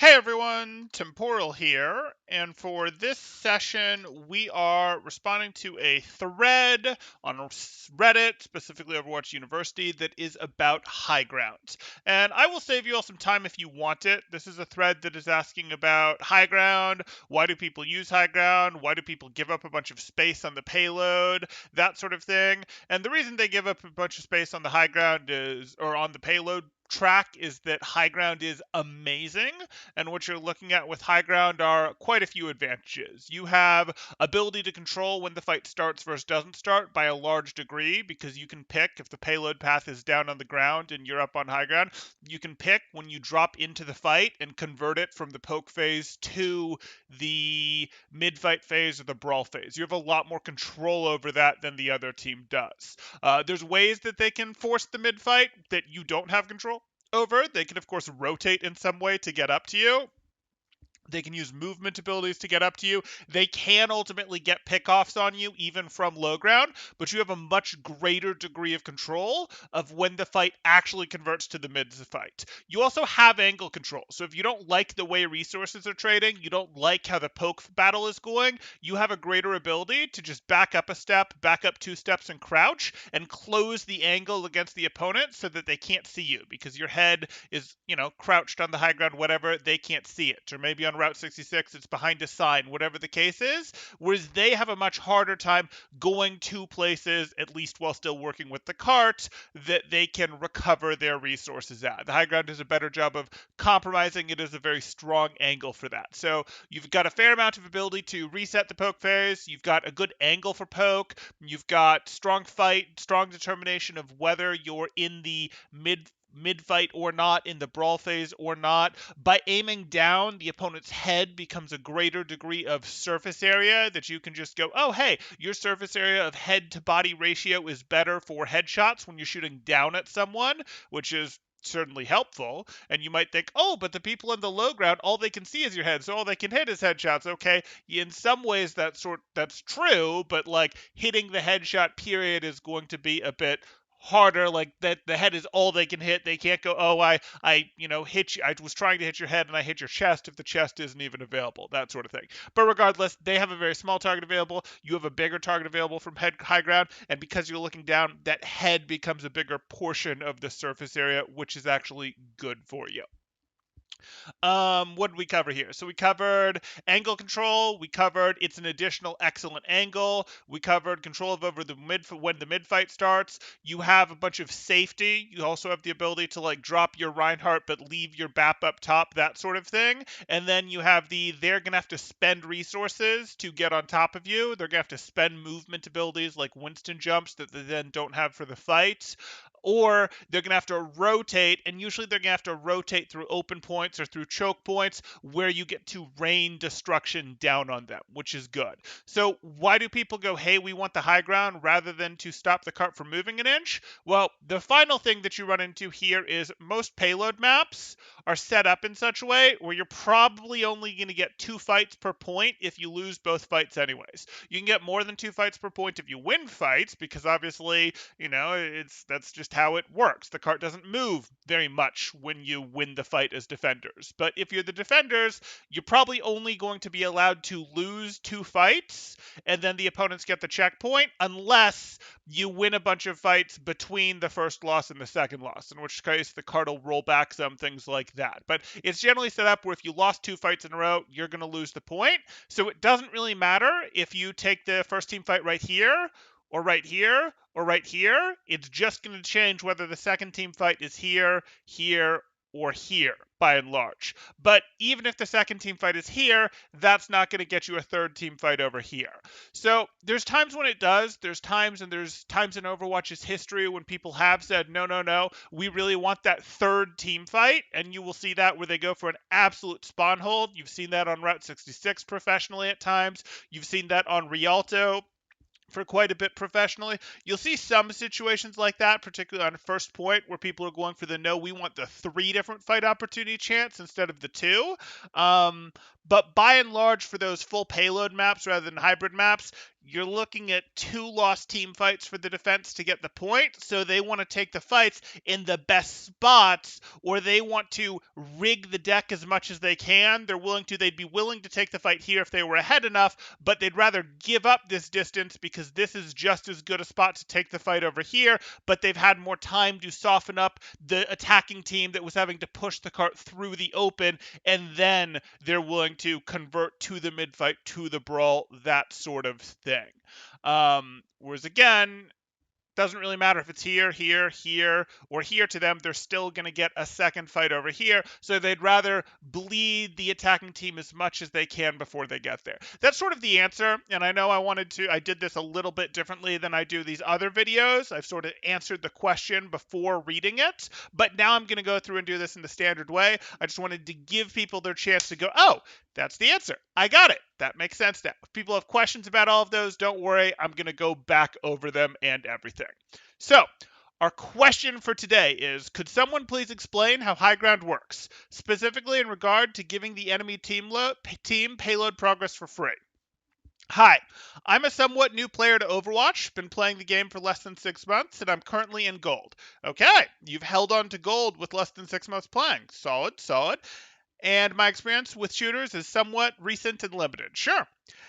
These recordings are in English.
Hey everyone, Temporal here, and for this session, we are responding to a thread on Reddit, specifically Overwatch University, that is about high ground. And I will save you all some time if you want it. This is a thread that is asking about high ground, why do people use high ground, why do people give up a bunch of space on the payload, that sort of thing. And the reason they give up a bunch of space on the high ground is, or on the payload track, is that high ground is amazing, and what you're looking at with high ground are quite a few advantages. You have ability to control when the fight starts versus doesn't start by a large degree, because you can pick if the payload path is down on the ground and you're up on high ground, you can pick when you drop into the fight and convert it from the poke phase to the mid-fight phase or the brawl phase. You have a lot more control over that than the other team does. There's ways that they can force the mid-fight that you don't have control over. They can, of course, rotate in some way to get up to you. They can use movement abilities to get up to you. They can ultimately get pickoffs on you, even from low ground, but you have a much greater degree of control of when the fight actually converts to the mid fight. You also have angle control. So if you don't like the way resources are trading, you don't like how the poke battle is going, you have a greater ability to just back up a step, back up 2 steps, and crouch, and close the angle against the opponent so that they can't see you, because your head is, crouched on the high ground, whatever, they can't see it. Or maybe on Route 66, it's behind a sign, whatever the case is. Whereas they have a much harder time going to places, at least while still working with the cart, that they can recover their resources at. The high ground does a better job of compromising. It is a very strong angle for that. So you've got a fair amount of ability to reset the poke phase. You've got a good angle for poke. You've got strong fight, strong determination of whether you're in the mid-fight or not, in the brawl phase or not. By aiming down, the opponent's head becomes a greater degree of surface area that you can just go, oh, hey, your surface area of head to body ratio is better for headshots when you're shooting down at someone, which is certainly helpful. And you might think, oh, but the people in the low ground, all they can see is your head, so all they can hit is headshots. Okay, in some ways that's true, but like hitting the headshot period is going to be a bit harder. Like that, the head is all they can hit. They can't go, oh, I hit you, I was trying to hit your head and I hit your chest if the chest isn't even available, that sort of thing. But regardless, they have a very small target available, you have a bigger target available from high ground, and because you're looking down, that head becomes a bigger portion of the surface area, which is actually good for you. What did we cover here? So we covered angle control. We covered it's an additional excellent angle. We covered control over the mid when the mid fight starts. You have a bunch of safety. You also have the ability to like drop your Reinhardt but leave your BAP up top, that sort of thing. And then you have they're gonna have to spend resources to get on top of you. They're gonna have to spend movement abilities like Winston jumps that they then don't have for the fight, or they're going to have to rotate, and usually they're going to have to rotate through open points or through choke points where you get to rain destruction down on them, which is good. So why do people go, hey, we want the high ground rather than to stop the cart from moving an inch? Well, the final thing that you run into here is most payload maps are set up in such a way where you're probably only going to get 2 fights per point if you lose both fights anyways. You can get more than 2 fights per point if you win fights, because obviously, that's just how it works. The cart doesn't move very much when you win the fight as defenders. But if you're the defenders, you're probably only going to be allowed to lose 2 fights, and then the opponents get the checkpoint, unless you win a bunch of fights between the first loss and the second loss, in which case the card will roll back some, things like that. But it's generally set up where if you lost 2 fights in a row, you're going to lose the point. So it doesn't really matter if you take the first team fight right here, or right here, or right here. It's just going to change whether the second team fight is here, here, or here, by and large. But even if the second team fight is here, that's not going to get you a third team fight over here. So there's times when it does. There's times in Overwatch's history when people have said, no, no, no, we really want that third team fight. And you will see that where they go for an absolute spawn hold. You've seen that on Route 66 professionally at times. You've seen that on Rialto for quite a bit professionally. You'll see some situations like that, particularly on first point, where people are going for the no, we want the 3 different fight opportunity chance instead of the 2. But by and large, for those full payload maps rather than hybrid maps, you're looking at 2 lost team fights for the defense to get the point, so they want to take the fights in the best spots, or they want to rig the deck as much as they can. They'd be willing to take the fight here if they were ahead enough, but they'd rather give up this distance because this is just as good a spot to take the fight over here, but they've had more time to soften up the attacking team that was having to push the cart through the open, and then they're willing to convert to the mid-fight, to the brawl, that sort of thing. Whereas again, doesn't really matter if it's here, or here to them. They're still going to get a second fight over here. So they'd rather bleed the attacking team as much as they can before they get there. That's sort of the answer. And I know I did this a little bit differently than I do these other videos. I've sort of answered the question before reading it. But now I'm going to go through and do this in the standard way. I just wanted to give people their chance to go, oh, that's the answer. I got it. That makes sense now. If people have questions about all of those, don't worry. I'm going to go back over them and everything. So, our question for today is, could someone please explain how high ground works, specifically in regard to giving the enemy team payload progress for free? Hi, I'm a somewhat new player to Overwatch, been playing the game for less than 6 months, and I'm currently in gold. Okay, you've held on to gold with less than 6 months playing. Solid, solid. And my experience with shooters is somewhat recent and limited. Sure.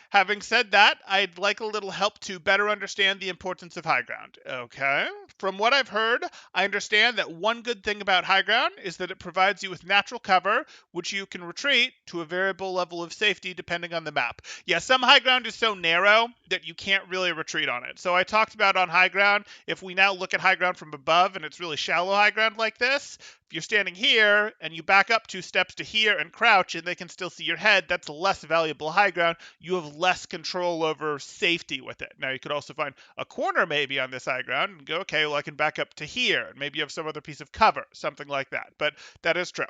Having said that, I'd like a little help to better understand the importance of high ground. Okay. From what I've heard, I understand that one good thing about high ground is that it provides you with natural cover, which you can retreat to a variable level of safety depending on the map. Yeah, some high ground is so narrow that you can't really retreat on it. So I talked about on high ground, if we now look at high ground from above and it's really shallow high ground like this, if you're standing here and you back up 2 steps to here and crouch and they can still see your head, that's less valuable high ground. You have less control over safety with it. Now, you could also find a corner maybe on this high ground and go, okay, well, I can back up to here. And maybe you have some other piece of cover, something like that. But that is true.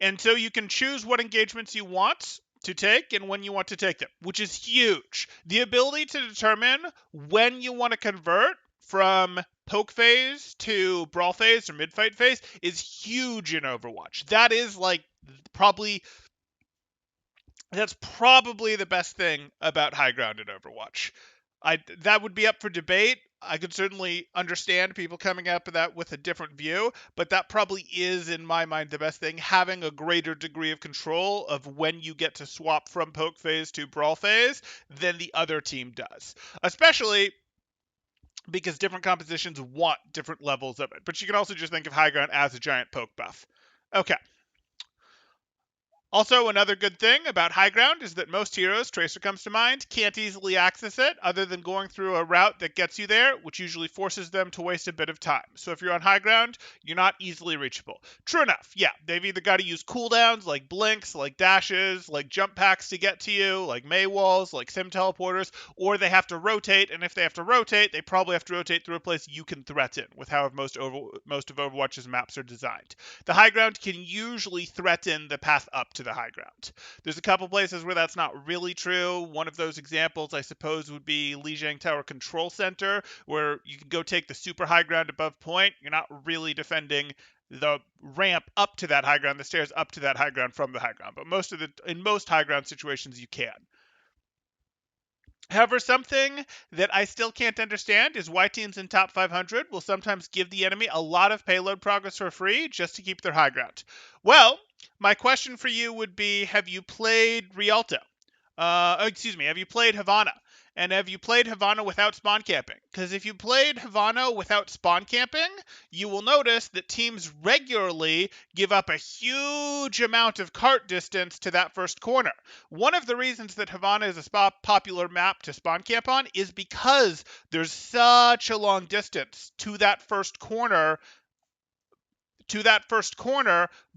And so you can choose what engagements you want to take and when you want to take them, which is huge. The ability to determine when you want to convert from poke phase to brawl phase or mid-fight phase is huge in Overwatch. That is that's probably the best thing about high ground in Overwatch. That would be up for debate. I could certainly understand people coming up with that with a different view, but that probably is, in my mind, the best thing, having a greater degree of control of when you get to swap from poke phase to brawl phase than the other team does. Especially because different compositions want different levels of it. But you can also just think of high ground as a giant poke buff. Okay. Also, another good thing about high ground is that most heroes, Tracer comes to mind, can't easily access it other than going through a route that gets you there, which usually forces them to waste a bit of time. So if you're on high ground, you're not easily reachable. True enough, yeah, they've either got to use cooldowns like blinks, like dashes, like jump packs to get to you, like May walls, like sim teleporters, or they have to rotate, and if they have to rotate, they probably have to rotate through a place you can threaten with how most of Overwatch's maps are designed. The high ground can usually threaten the path up to the high ground. There's a couple places where that's not really true. One of those examples, I suppose, would be Lijiang Tower Control Center, where you can go take the super high ground above point. You're not really defending the ramp up to that high ground, the stairs up to that high ground from the high ground. But in most high ground situations, you can. However, something that I still can't understand is why teams in top 500 will sometimes give the enemy a lot of payload progress for free just to keep their high ground. Well, my question for you would be, have you played Rialto? Have you played Havana? And have you played Havana without spawn camping? Because if you played Havana without spawn camping, you will notice that teams regularly give up a huge amount of cart distance to that first corner. One of the reasons that Havana is a popular map to spawn camp on is because there's such a long distance to that first corner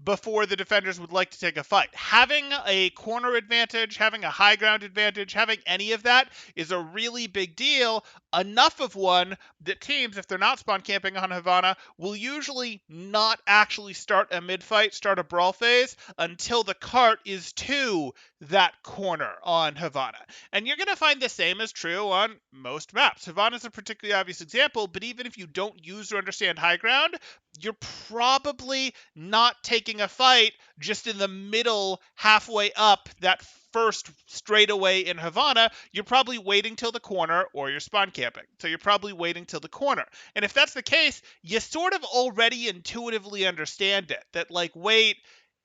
before the defenders would like to take a fight. Having a corner advantage, having a high ground advantage, having any of that is a really big deal. Enough of one that teams, if they're not spawn camping on Havana, will usually not actually start a mid-fight, start a brawl phase, until the cart is to that corner on Havana. And you're going to find the same is true on most maps. Havana is a particularly obvious example, but even if you don't use or understand high ground, you're probably not taking a fight just in the middle, halfway up that first straightaway in Havana. You're probably waiting till the corner, or you're spawn camping. So you're probably waiting till the corner. And if that's the case, you sort of already intuitively understand it. That, like, wait,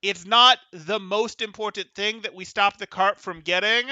it's not the most important thing that we stop the cart from getting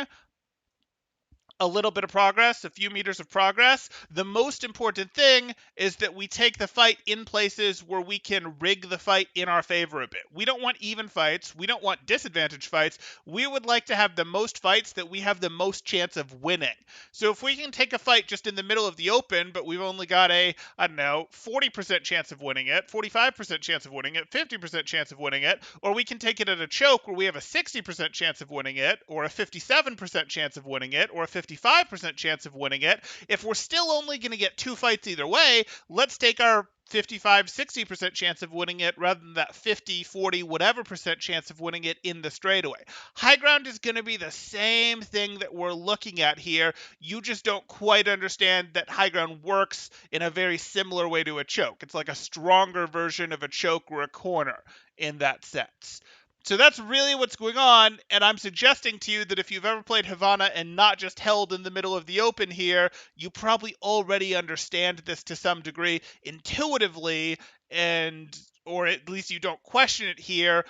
a little bit of progress, a few meters of progress. The most important thing is that we take the fight in places where we can rig the fight in our favor a bit. We don't want even fights. We don't want disadvantaged fights. We would like to have the most fights that we have the most chance of winning. So if we can take a fight just in the middle of the open, but we've only got a, I don't know, 40% chance of winning it, 45% chance of winning it, 50% chance of winning it, or we can take it at a choke where we have a 60% chance of winning it, or a 57% chance of winning it, or a 55% chance of winning it. If we're still only going to get two fights either way, let's take our 55-60% chance of winning it rather than that 50-40 whatever percent chance of winning it in the straightaway. High ground is going to be the same thing that we're looking at here. You just don't quite understand that high ground works in a very similar way to a choke. It's like a stronger version of a choke or a corner in that sense. So that's really what's going on, and I'm suggesting to you that if you've ever played Havana and not just held in the middle of the open here, you probably already understand this to some degree intuitively, and or at least you don't question it here,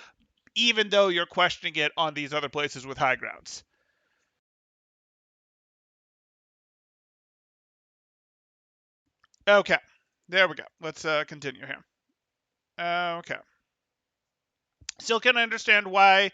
even though you're questioning it on these other places with high grounds. Okay, there we go. Let's continue here. Okay. Still can understand why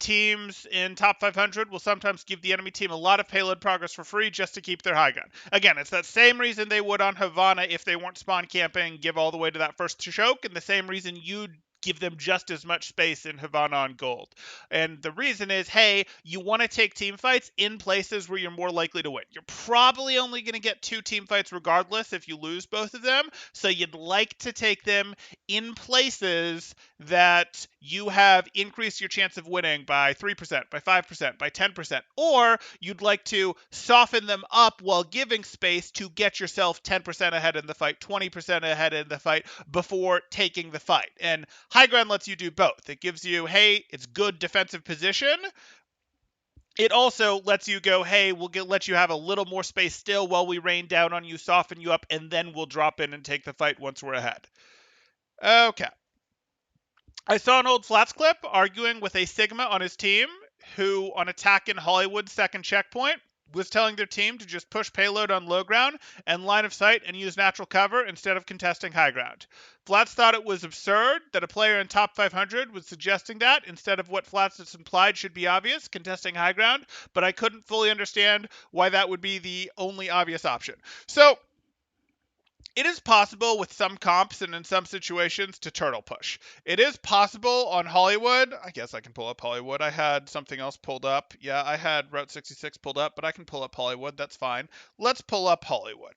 teams in top 500 will sometimes give the enemy team a lot of payload progress for free just to keep their high ground. Again, it's that same reason they would on Havana if they weren't spawn camping, give all the way to that first choke, and the same reason you'd give them just as much space in Havana on gold. And the reason is, hey, you want to take team fights in places where you're more likely to win. You're probably only going to get two team fights regardless if you lose both of them, so you'd like to take them in places that you have increased your chance of winning by 3%, by 5%, by 10%, or you'd like to soften them up while giving space to get yourself 10% ahead in the fight, 20% ahead in the fight before taking the fight. And high ground lets you do both. It gives you, hey, it's good defensive position. It also lets you go, hey, let you have a little more space still while we rain down on you, soften you up, and then we'll drop in and take the fight once we're ahead. Okay. I saw an old Flats clip arguing with a Sigma on his team who, on attack in Hollywood's second checkpoint, was telling their team to just push payload on low ground and line of sight and use natural cover instead of contesting high ground. Flats thought it was absurd that a player in top 500 was suggesting that instead of what Flats has implied should be obvious, contesting high ground, but I couldn't fully understand why that would be the only obvious option. So it is possible with some comps and in some situations to turtle push. It is possible on Hollywood. I guess I can pull up Hollywood. I had something else pulled up. Yeah, I had Route 66 pulled up, but I can pull up Hollywood. That's fine. Let's pull up Hollywood.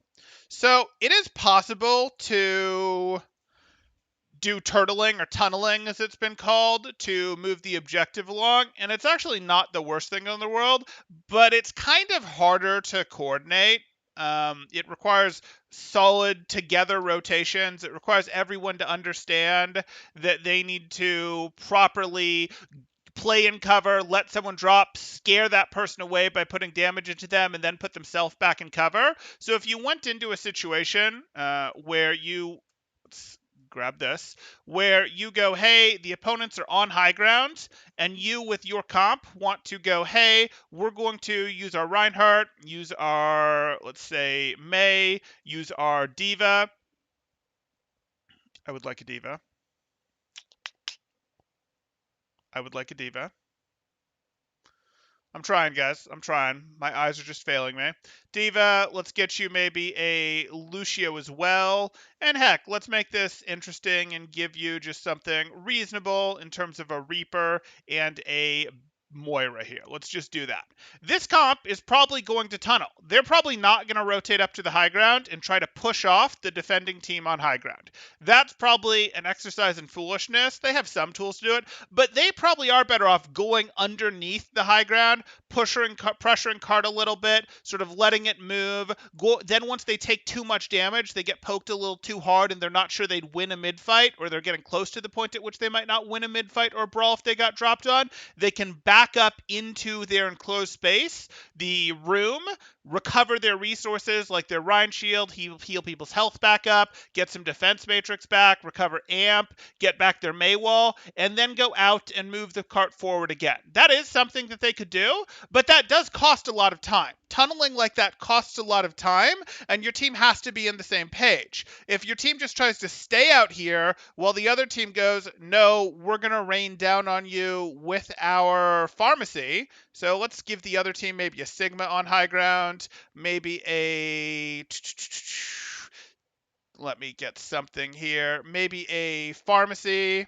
So it is possible to do turtling or tunneling, as it's been called, to move the objective along. And it's actually not the worst thing in the world, but it's kind of harder to coordinate. It requires solid together rotations. It requires everyone to understand that they need to properly play in cover, let someone drop, scare that person away by putting damage into them, and then put themselves back in cover. So if you went into a situation where you grab this, where you go, hey, the opponents are on high ground, and you with your comp want to go, hey, we're going to use our Reinhardt, use our, let's say, May, use our Diva. I would like a Diva. I would like a Diva. I'm trying, guys. I'm trying. My eyes are just failing me. Diva, let's get you maybe a Lucio as well. And heck, let's make this interesting and give you just something reasonable in terms of a Reaper and a Moira here. Let's just do that. This comp is probably going to tunnel. They're probably not going to rotate up to the high ground and try to push off the defending team on high ground. That's probably an exercise in foolishness. They have some tools to do it, but they probably are better off going underneath the high ground, pressuring card a little bit, sort of letting it move. Then once they take too much damage, they get poked a little too hard and they're not sure they'd win a mid fight, or they're getting close to the point at which they might not win a mid fight or brawl if they got dropped on. They can back up into their enclosed space, the room, recover their resources like their Rhine Shield, heal people's health back up, get some defense matrix back, recover amp, get back their Maywall, and then go out and move the cart forward again. That is something that they could do, but that does cost a lot of time. Tunneling like that costs a lot of time, and your team has to be in the same page. If your team just tries to stay out here while the other team goes, no, we're going to rain down on you with our pharmacy. So let's give the other team maybe a Sigma on high ground, maybe a... Let me get something here. Maybe a pharmacy.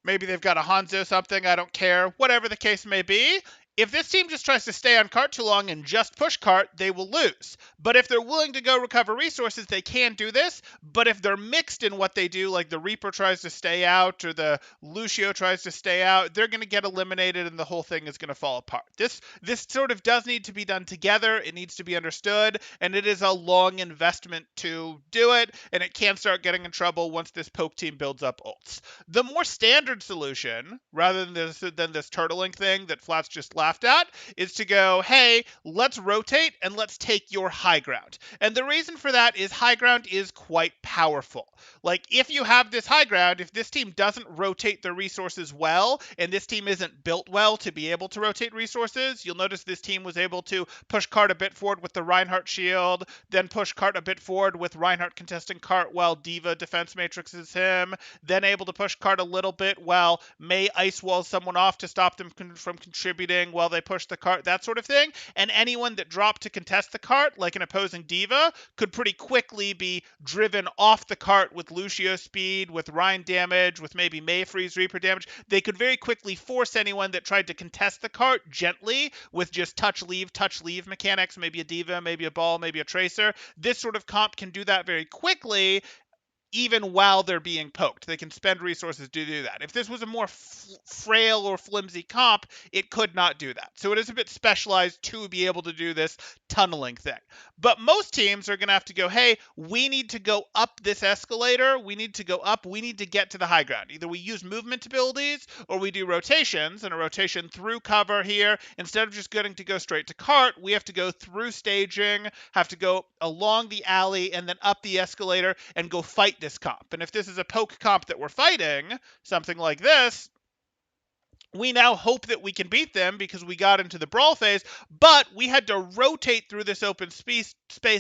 Maybe they've got a Hanzo something, I don't care. Whatever the case may be, if this team just tries to stay on cart too long and just push cart, they will lose. But if they're willing to go recover resources, they can do this. But if they're mixed in what they do, like the Reaper tries to stay out or the Lucio tries to stay out, they're going to get eliminated and the whole thing is going to fall apart. This sort of does need to be done together. It needs to be understood, and it is a long investment to do it, and it can start getting in trouble once this poke team builds up ults. The more standard solution, rather than this turtling thing that Flats just laughed at, is to go, hey, let's rotate and let's take your high ground. And the reason for that is high ground is quite powerful. Like, if you have this high ground, if this team doesn't rotate their resources well, and this team isn't built well to be able to rotate resources, you'll notice this team was able to push cart a bit forward with the Reinhardt shield, then push cart a bit forward with Reinhardt contesting cart while Diva defense matrixes him, then able to push cart a little bit while Mei ice walls someone off to stop them from contributing while they push the cart, that sort of thing. And anyone that dropped to contest the cart, like an opposing Diva, could pretty quickly be driven off the cart with Lucio speed, with Rhine damage, with maybe Mei freeze Reaper damage. They could very quickly force anyone that tried to contest the cart gently with just touch leave mechanics, maybe a Diva, maybe a Ball, maybe a Tracer. This sort of comp can do that very quickly, even while they're being poked. They can spend resources to do that. If this was a more frail or flimsy comp, it could not do that. So it is a bit specialized to be able to do this tunneling thing. But most teams are going to have to go, hey, we need to go up this escalator. We need to go up. We need to get to the high ground. Either we use movement abilities or we do rotations, and a rotation through cover here. Instead of just getting to go straight to cart, we have to go through staging, have to go along the alley and then up the escalator and go fight this comp. And if this is a poke comp that we're fighting, something like this, we now hope that we can beat them because we got into the brawl phase, but we had to rotate through this open space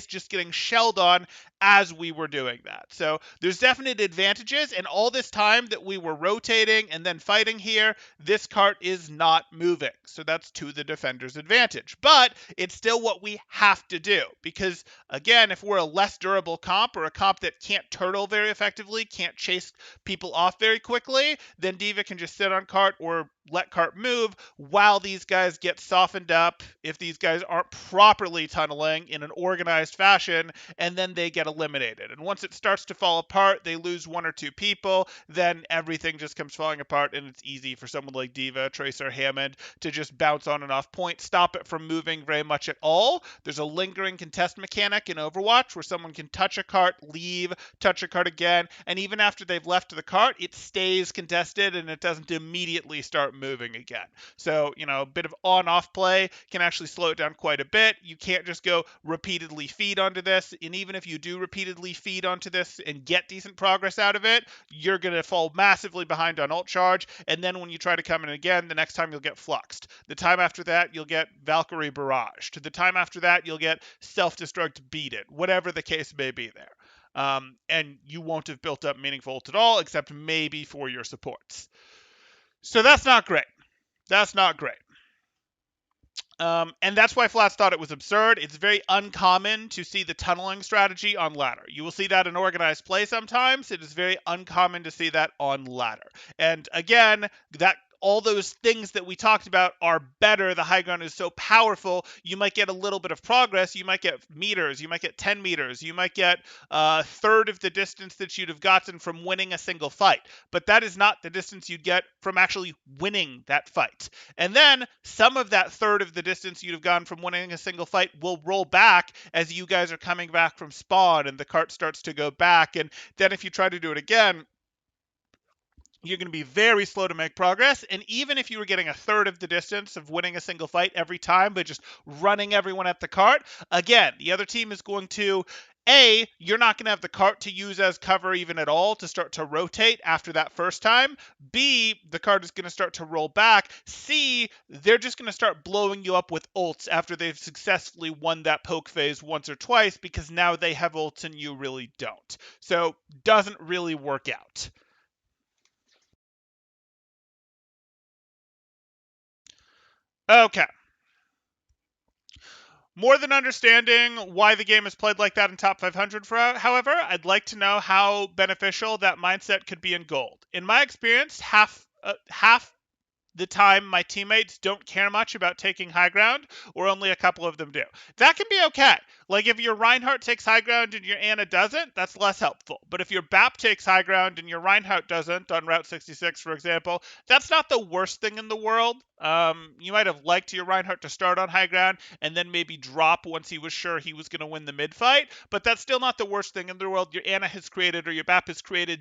just getting shelled on as we were doing that. So there's definite advantages, and all this time that we were rotating and then fighting here, this cart is not moving. So that's to the defender's advantage. But it's still what we have to do because, again, if we're a less durable comp or a comp that can't turtle very effectively, can't chase people off very quickly, then Diva can just sit on cart or let cart move while these guys get softened up if these guys aren't properly tunneling in an organized fashion, and then they get eliminated. And once it starts to fall apart, they lose one or two people, then everything just comes falling apart, and it's easy for someone like Diva, Tracer, Hammond to just bounce on and off point, stop it from moving very much at all. There's a lingering contest mechanic in Overwatch where someone can touch a cart, leave, touch a cart again, and even after they've left the cart, it stays contested and it doesn't immediately start moving again. So, a bit of on-off play can actually slow it down quite a bit. You can't just go repeatedly feed onto this, and even if you do repeatedly feed onto this and get decent progress out of it, you're going to fall massively behind on ult charge, and then when you try to come in again, the next time you'll get fluxed. The time after that, you'll get Valkyrie barraged. The time after that, you'll get self-destruct beat it, whatever the case may be there. And you won't have built up meaningful ult at all, except maybe for your supports. So that's not great. That's not great. And that's why Flats thought it was absurd. It's very uncommon to see the tunneling strategy on ladder. You will see that in organized play sometimes. It is very uncommon to see that on ladder. And again, that all those things that we talked about are better. The high ground is so powerful. You might get a little bit of progress. You might get meters. You might get 10 meters. You might get a third of the distance that you'd have gotten from winning a single fight. But that is not the distance you'd get from actually winning that fight. And then some of that third of the distance you'd have gone from winning a single fight will roll back as you guys are coming back from spawn and the cart starts to go back. And then if you try to do it again, you're going to be very slow to make progress. And even if you were getting a third of the distance of winning a single fight every time, but just running everyone at the cart, again, the other team is going to you're not going to have the cart to use as cover even at all to start to rotate after that first time. B, the cart is going to start to roll back. C, they're just going to start blowing you up with ults after they've successfully won that poke phase once or twice because now they have ults and you really don't. So doesn't really work out. Okay. More than understanding why the game is played like that in top 500, however, I'd like to know how beneficial that mindset could be in gold. In my experience, half the time my teammates don't care much about taking high ground, or only a couple of them do. That can be okay. Like if your Reinhardt takes high ground and your Ana doesn't, that's less helpful. But if your BAP takes high ground and your Reinhardt doesn't, on Route 66, for example, that's not the worst thing in the world. You might have liked your Reinhardt to start on high ground and then maybe drop once he was sure he was going to win the mid fight, but that's still not the worst thing in the world. Your Ana has created, or your BAP has created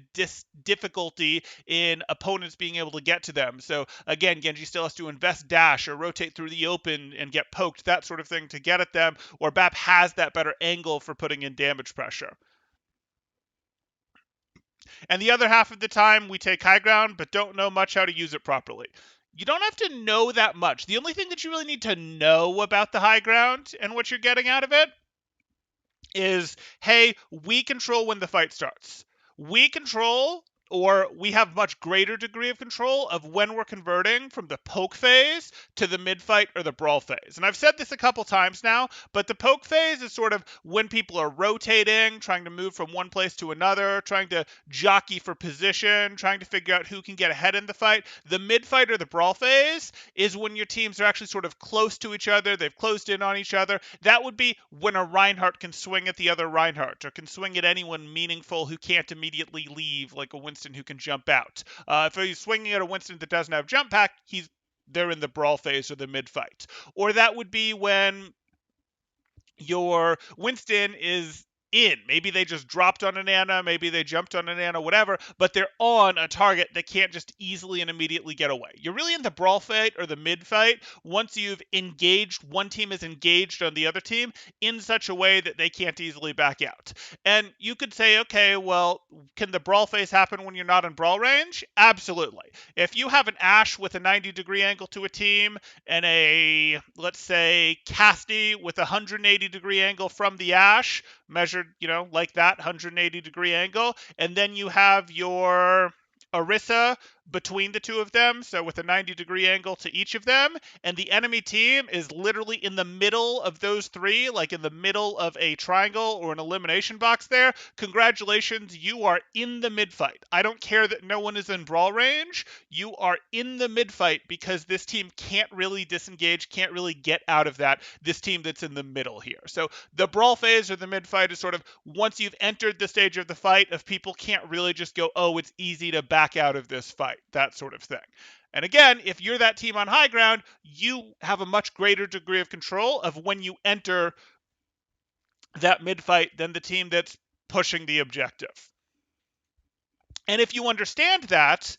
difficulty in opponents being able to get to them. So again, Genji still has to invest dash or rotate through the open and get poked, that sort of thing to get at them, or BAP has that better angle for putting in damage pressure. And the other half of the time, we take high ground, but don't know much how to use it properly. You don't have to know that much. The only thing that you really need to know about the high ground and what you're getting out of it is, hey, we control when the fight starts. We control, or we have much greater degree of control of when we're converting from the poke phase to the mid fight or the brawl phase. And I've said this a couple times now, but the poke phase is sort of when people are rotating, trying to move from one place to another, trying to jockey for position, trying to figure out who can get ahead in the fight. The mid fight or the brawl phase is when your teams are actually sort of close to each other, they've closed in on each other. That would be when a Reinhardt can swing at the other Reinhardt, or can swing at anyone meaningful who can't immediately leave, like a Winston who can jump out. If he's swinging at a Winston that doesn't have jump pack, they're in the brawl phase or the mid fight. Or that would be when your Winston is in. Maybe they just dropped on an Ana, maybe they jumped on an Ana, whatever, but they're on a target that can't just easily and immediately get away. You're really in the brawl fight or the mid fight once you've engaged, one team is engaged on the other team in such a way that they can't easily back out. And you could say, okay, well, can the brawl phase happen when you're not in brawl range? Absolutely. If you have an Ashe with a 90-degree angle to a team and a, let's say, Casty with a 180-degree angle from the Ashe, measured, like that 180-degree angle, and then you have your Orisa between the two of them, so with a 90-degree angle to each of them, and the enemy team is literally in the middle of those three, like in the middle of a triangle or an elimination box there. Congratulations, you are in the mid fight. I don't care that no one is in brawl range. You are in the mid fight because this team can't really disengage, can't really get out of that, this team that's in the middle here. So the brawl phase or the mid fight is sort of once you've entered the stage of the fight of people can't really just go, oh, it's easy to back out of this fight, that sort of thing. And again, if you're that team on high ground, you have a much greater degree of control of when you enter that mid fight than the team that's pushing the objective. And if you understand that,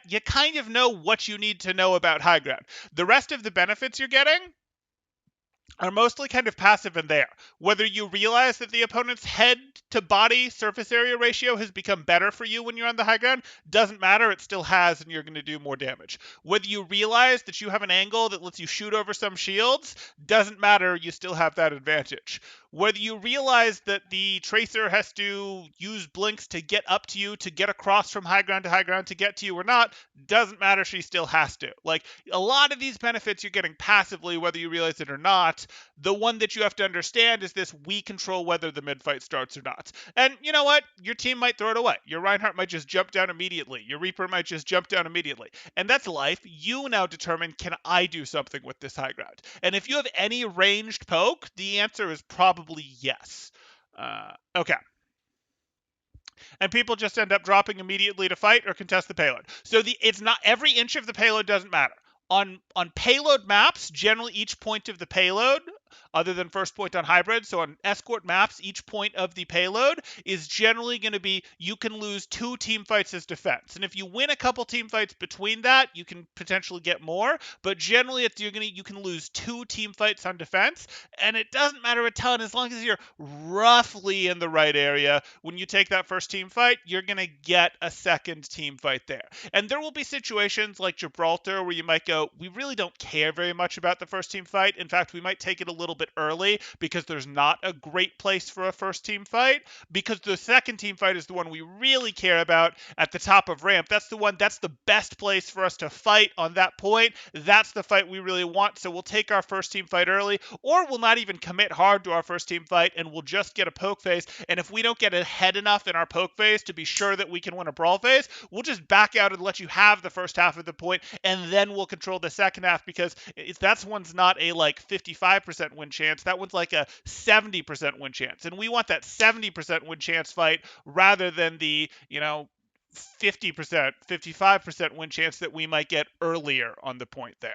you kind of know what you need to know about high ground. The rest of the benefits you're getting are mostly kind of passive in there. Whether you realize that the opponent's head to body surface area ratio has become better for you when you're on the high ground doesn't matter. It still has, and you're going to do more damage. Whether you realize that you have an angle that lets you shoot over some shields doesn't matter. You still have that advantage. Whether you realize that the tracer has to use blinks to get up to you, to get across from high ground to high ground to get to you or not, doesn't matter. She still has to. Like, a lot of these benefits you're getting passively, whether you realize it or not. The one that you have to understand is this: we control whether the mid fight starts or not. And you know what? Your team might throw it away. Your Reinhardt might just jump down immediately. Your Reaper might just jump down immediately. And that's life. You now determine, can I do something with this high ground? And if you have any ranged poke, the answer is probably yes. Okay. And people just end up dropping immediately to fight or contest the payload. So it's not every inch of the payload doesn't matter. On payload maps, generally each point of the payload, other than first point on hybrid, so on escort maps, each point of the payload is generally going to be, you can lose 2 team fights as defense. And if you win a couple team fights between that, you can potentially get more. But generally, you can lose 2 team fights on defense, and it doesn't matter a ton as long as you're roughly in the right area. When you take that first team fight, you're going to get a second team fight there. And there will be situations like Gibraltar where you might go, we really don't care very much about the first team fight. In fact, we might take it a little bit early because there's not a great place for a first team fight, because the second team fight is the one we really care about at the top of ramp. That's the best place for us to fight on that point. That's the fight we really want. So we'll take our first team fight early, or we'll not even commit hard to our first team fight and we'll just get a poke phase. And if we don't get ahead enough in our poke phase to be sure that we can win a brawl phase, we'll just back out and let you have the first half of the point, and then we'll control the second half, because that one's not a like 55% win chance. That one's like a 70% win chance. And we want that 70% win chance fight rather than the, 50%, 55% win chance that we might get earlier on the point there.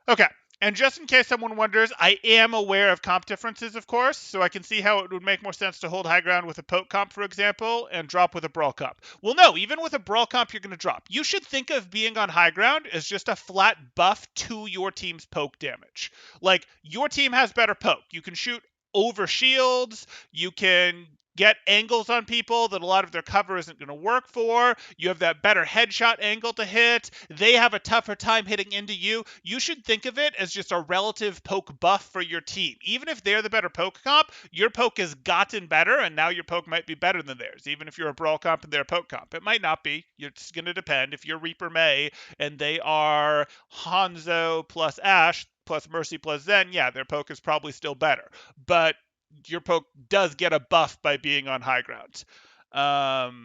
Okay. And just in case someone wonders, I am aware of comp differences, of course, so I can see how it would make more sense to hold high ground with a poke comp, for example, and drop with a brawl comp. Well, no, even with a brawl comp, you're going to drop. You should think of being on high ground as just a flat buff to your team's poke damage. Like, your team has better poke. You can shoot over shields, you can get angles on people that a lot of their cover isn't going to work for. You have that better headshot angle to hit. They have a tougher time hitting into you. You should think of it as just a relative poke buff for your team. Even if they're the better poke comp, your poke has gotten better, and now your poke might be better than theirs. Even if you're a brawl comp and they're a poke comp, it might not be. It's going to depend. If you're Reaper May and they are Hanzo plus Ashe plus Mercy plus Zen, yeah, their poke is probably still better. But your poke does get a buff by being on high ground. That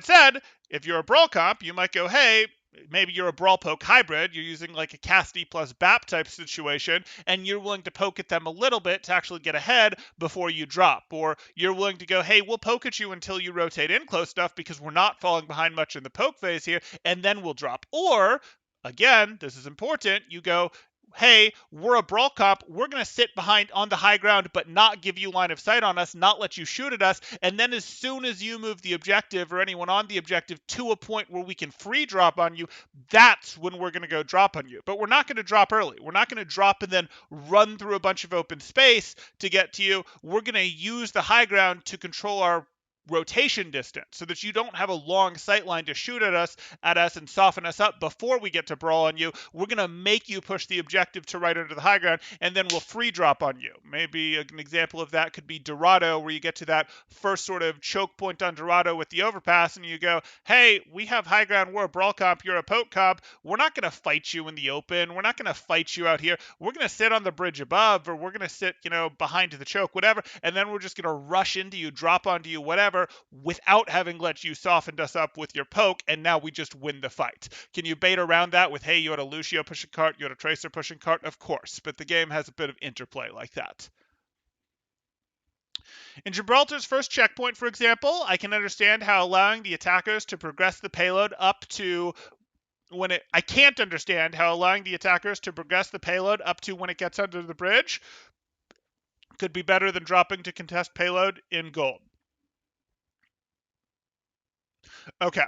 said, if you're a brawl comp, you might go, hey, maybe you're a brawl poke hybrid, you're using like a Cassidy plus BAP type situation, and you're willing to poke at them a little bit to actually get ahead before you drop. Or you're willing to go, hey, we'll poke at you until you rotate in close enough because we're not falling behind much in the poke phase here, and then we'll drop. Or, again, this is important, you go, hey, we're a brawl comp, we're going to sit behind on the high ground but not give you line of sight on us, not let you shoot at us, and then as soon as you move the objective or anyone on the objective to a point where we can free drop on you, that's when we're going to go drop on you. But we're not going to drop early. We're not going to drop and then run through a bunch of open space to get to you. We're going to use the high ground to control our rotation distance so that you don't have a long sight line to shoot at us and soften us up before we get to brawl on you. We're going to make you push the objective to right under the high ground, and then we'll free drop on you. Maybe an example of that could be Dorado, where you get to that first sort of choke point on Dorado with the overpass, and you go, hey, we have high ground, we're a brawl comp, you're a poke comp, we're not going to fight you in the open, we're not going to fight you out here, we're going to sit on the bridge above, or we're going to sit, behind the choke, whatever, and then we're just going to rush into you, drop onto you, whatever, without having let you softened us up with your poke, and now we just win the fight. Can you bait around that with, hey, you had a Lucio pushing cart, you had a Tracer pushing cart? Of course, but the game has a bit of interplay like that. In Gibraltar's first checkpoint, for example, I can understand how allowing the attackers to progress the payload up to I can't understand how allowing the attackers to progress the payload up to when it gets under the bridge could be better than dropping to contest payload in gold. Okay.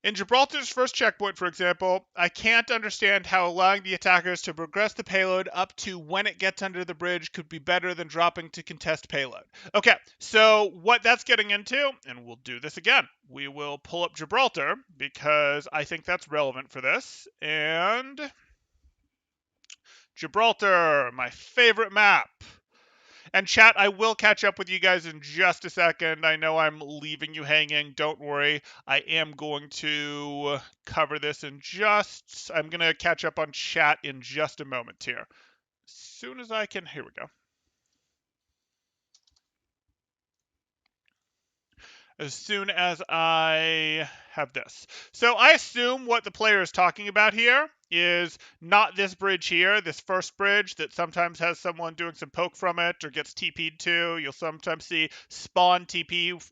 In Gibraltar's first checkpoint, for example, I can't understand how allowing the attackers to progress the payload up to when it gets under the bridge could be better than dropping to contest payload. Okay, so what that's getting into, and we'll do this again, we will pull up Gibraltar because I think that's relevant for this. And Gibraltar, my favorite map. And chat, I will catch up with you guys in just a second. I know I'm leaving you hanging. Don't worry. I am going to cover this I'm going to catch up on chat in just a moment here. As soon as I can, here we go. As soon as I have this. So I assume what the player is talking about here is not this bridge here, this first bridge that sometimes has someone doing some poke from it or gets TP'd to. You'll sometimes see spawn TP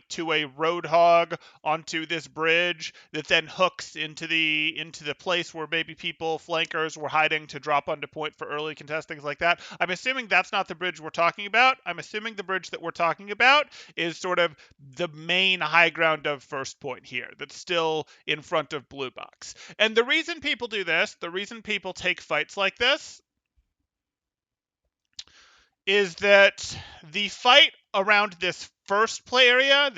to a roadhog onto this bridge that then hooks into the place where maybe flankers were hiding to drop onto point for early contest, things like that. I'm assuming that's not the bridge we're talking about. I'm assuming the bridge that we're talking about is sort of the main high ground of first point here that's still in front of blue box. And the reason people do this, the reason people take fights like this, is that the fight around this first area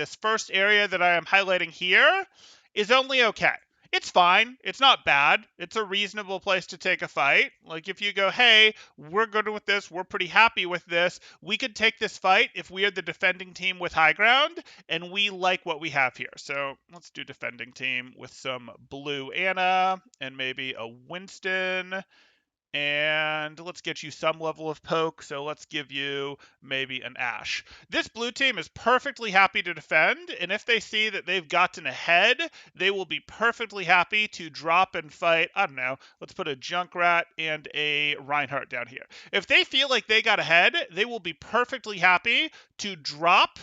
that I am highlighting here, is only okay. It's fine. It's not bad. It's a reasonable place to take a fight. Like if you go, hey, we're good with this, we're pretty happy with this, we could take this fight if we are the defending team with high ground, and we like what we have here. So let's do defending team with some blue Anna, and maybe a Winston, and let's get you some level of poke, so let's give you maybe an Ash. This blue team is perfectly happy to defend, and if they see that they've gotten ahead, they will be perfectly happy to drop and fight, I don't know, let's put a Junkrat and a Reinhardt down here. If they feel like they got ahead, they will be perfectly happy to drop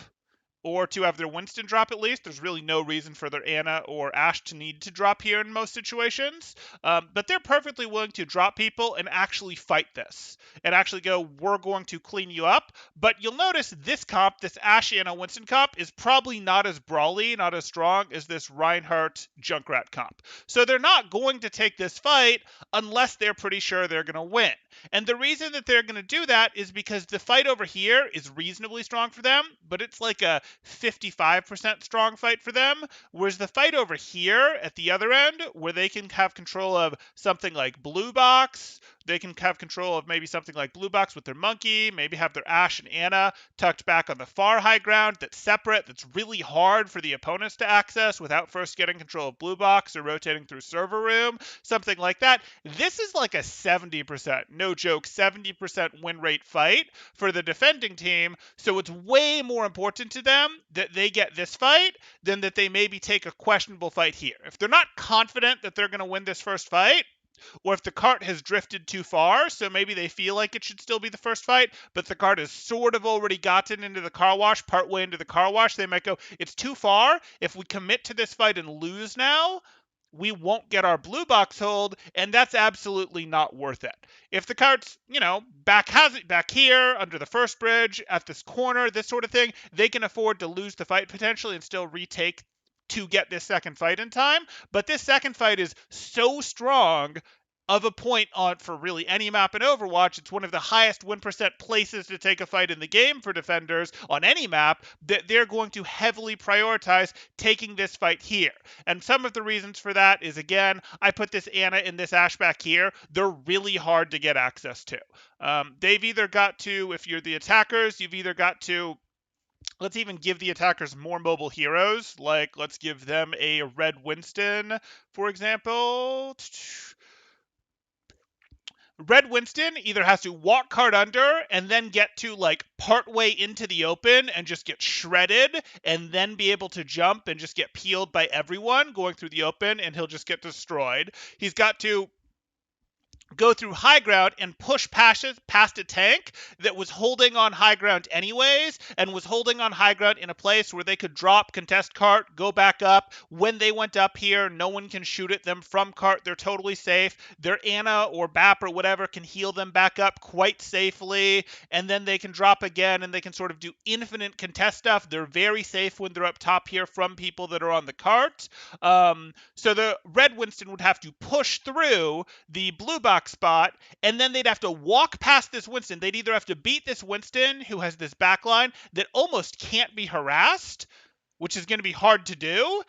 or to have their Winston drop at least. There's really no reason for their Anna or Ash to need to drop here in most situations. But they're perfectly willing to drop people and actually fight this. And actually go, we're going to clean you up. But you'll notice this comp, this Ash Anna Winston comp, is probably not as brawly, not as strong as this Reinhardt Junkrat comp. So they're not going to take this fight unless they're pretty sure they're going to win. And the reason that they're going to do that is because the fight over here is reasonably strong for them, but it's like a 55% strong fight for them, whereas the fight over here at the other end, where they can have control of something like blue box, they can have control of maybe something like blue box with their monkey, maybe have their Ash and Anna tucked back on the far high ground that's separate, that's really hard for the opponents to access without first getting control of blue box or rotating through server room, something like that. This is like a 70%, no joke, 70% win rate fight for the defending team, so it's way more important to them that they get this fight than that they maybe take a questionable fight here. If they're not confident that they're going to win this first fight, or if the cart has drifted too far, so maybe they feel like it should still be the first fight, but the cart has sort of already gotten into the car wash, partway into the car wash, they might go, it's too far. If we commit to this fight and lose now, we won't get our blue box hold, and that's absolutely not worth it. If the cart's, back here under the first bridge at this corner, this sort of thing, they can afford to lose the fight potentially and still retake to get this second fight in time. But this second fight is so strong of a point on for really any map in Overwatch. It's one of the highest win percent places to take a fight in the game for defenders on any map, that they're going to heavily prioritize taking this fight here. And some of the reasons for that is, again, I put this Anna and this Ash back here. They're really hard to get access to. They've either got to, if you're the attackers, you've either got to, let's even give the attackers more mobile heroes. Like, let's give them a red Winston, for example. Red Winston either has to walk card under and then get to like part way into the open and just get shredded and then be able to jump and just get peeled by everyone going through the open, and he'll just get destroyed. He's got to go through high ground and push past a tank that was holding on high ground anyways and was holding on high ground in a place where they could drop, contest cart, go back up. When they went up here, no one can shoot at them from cart. They're totally safe. Their Anna or BAP or whatever can heal them back up quite safely, and then they can drop again and they can sort of do infinite contest stuff. They're very safe when they're up top here from people that are on the cart. So the red Winston would have to push through the blue box spot, and then they'd have to walk past this Winston. They'd either have to beat this Winston, who has this backline that almost can't be harassed, which is going to be hard to do.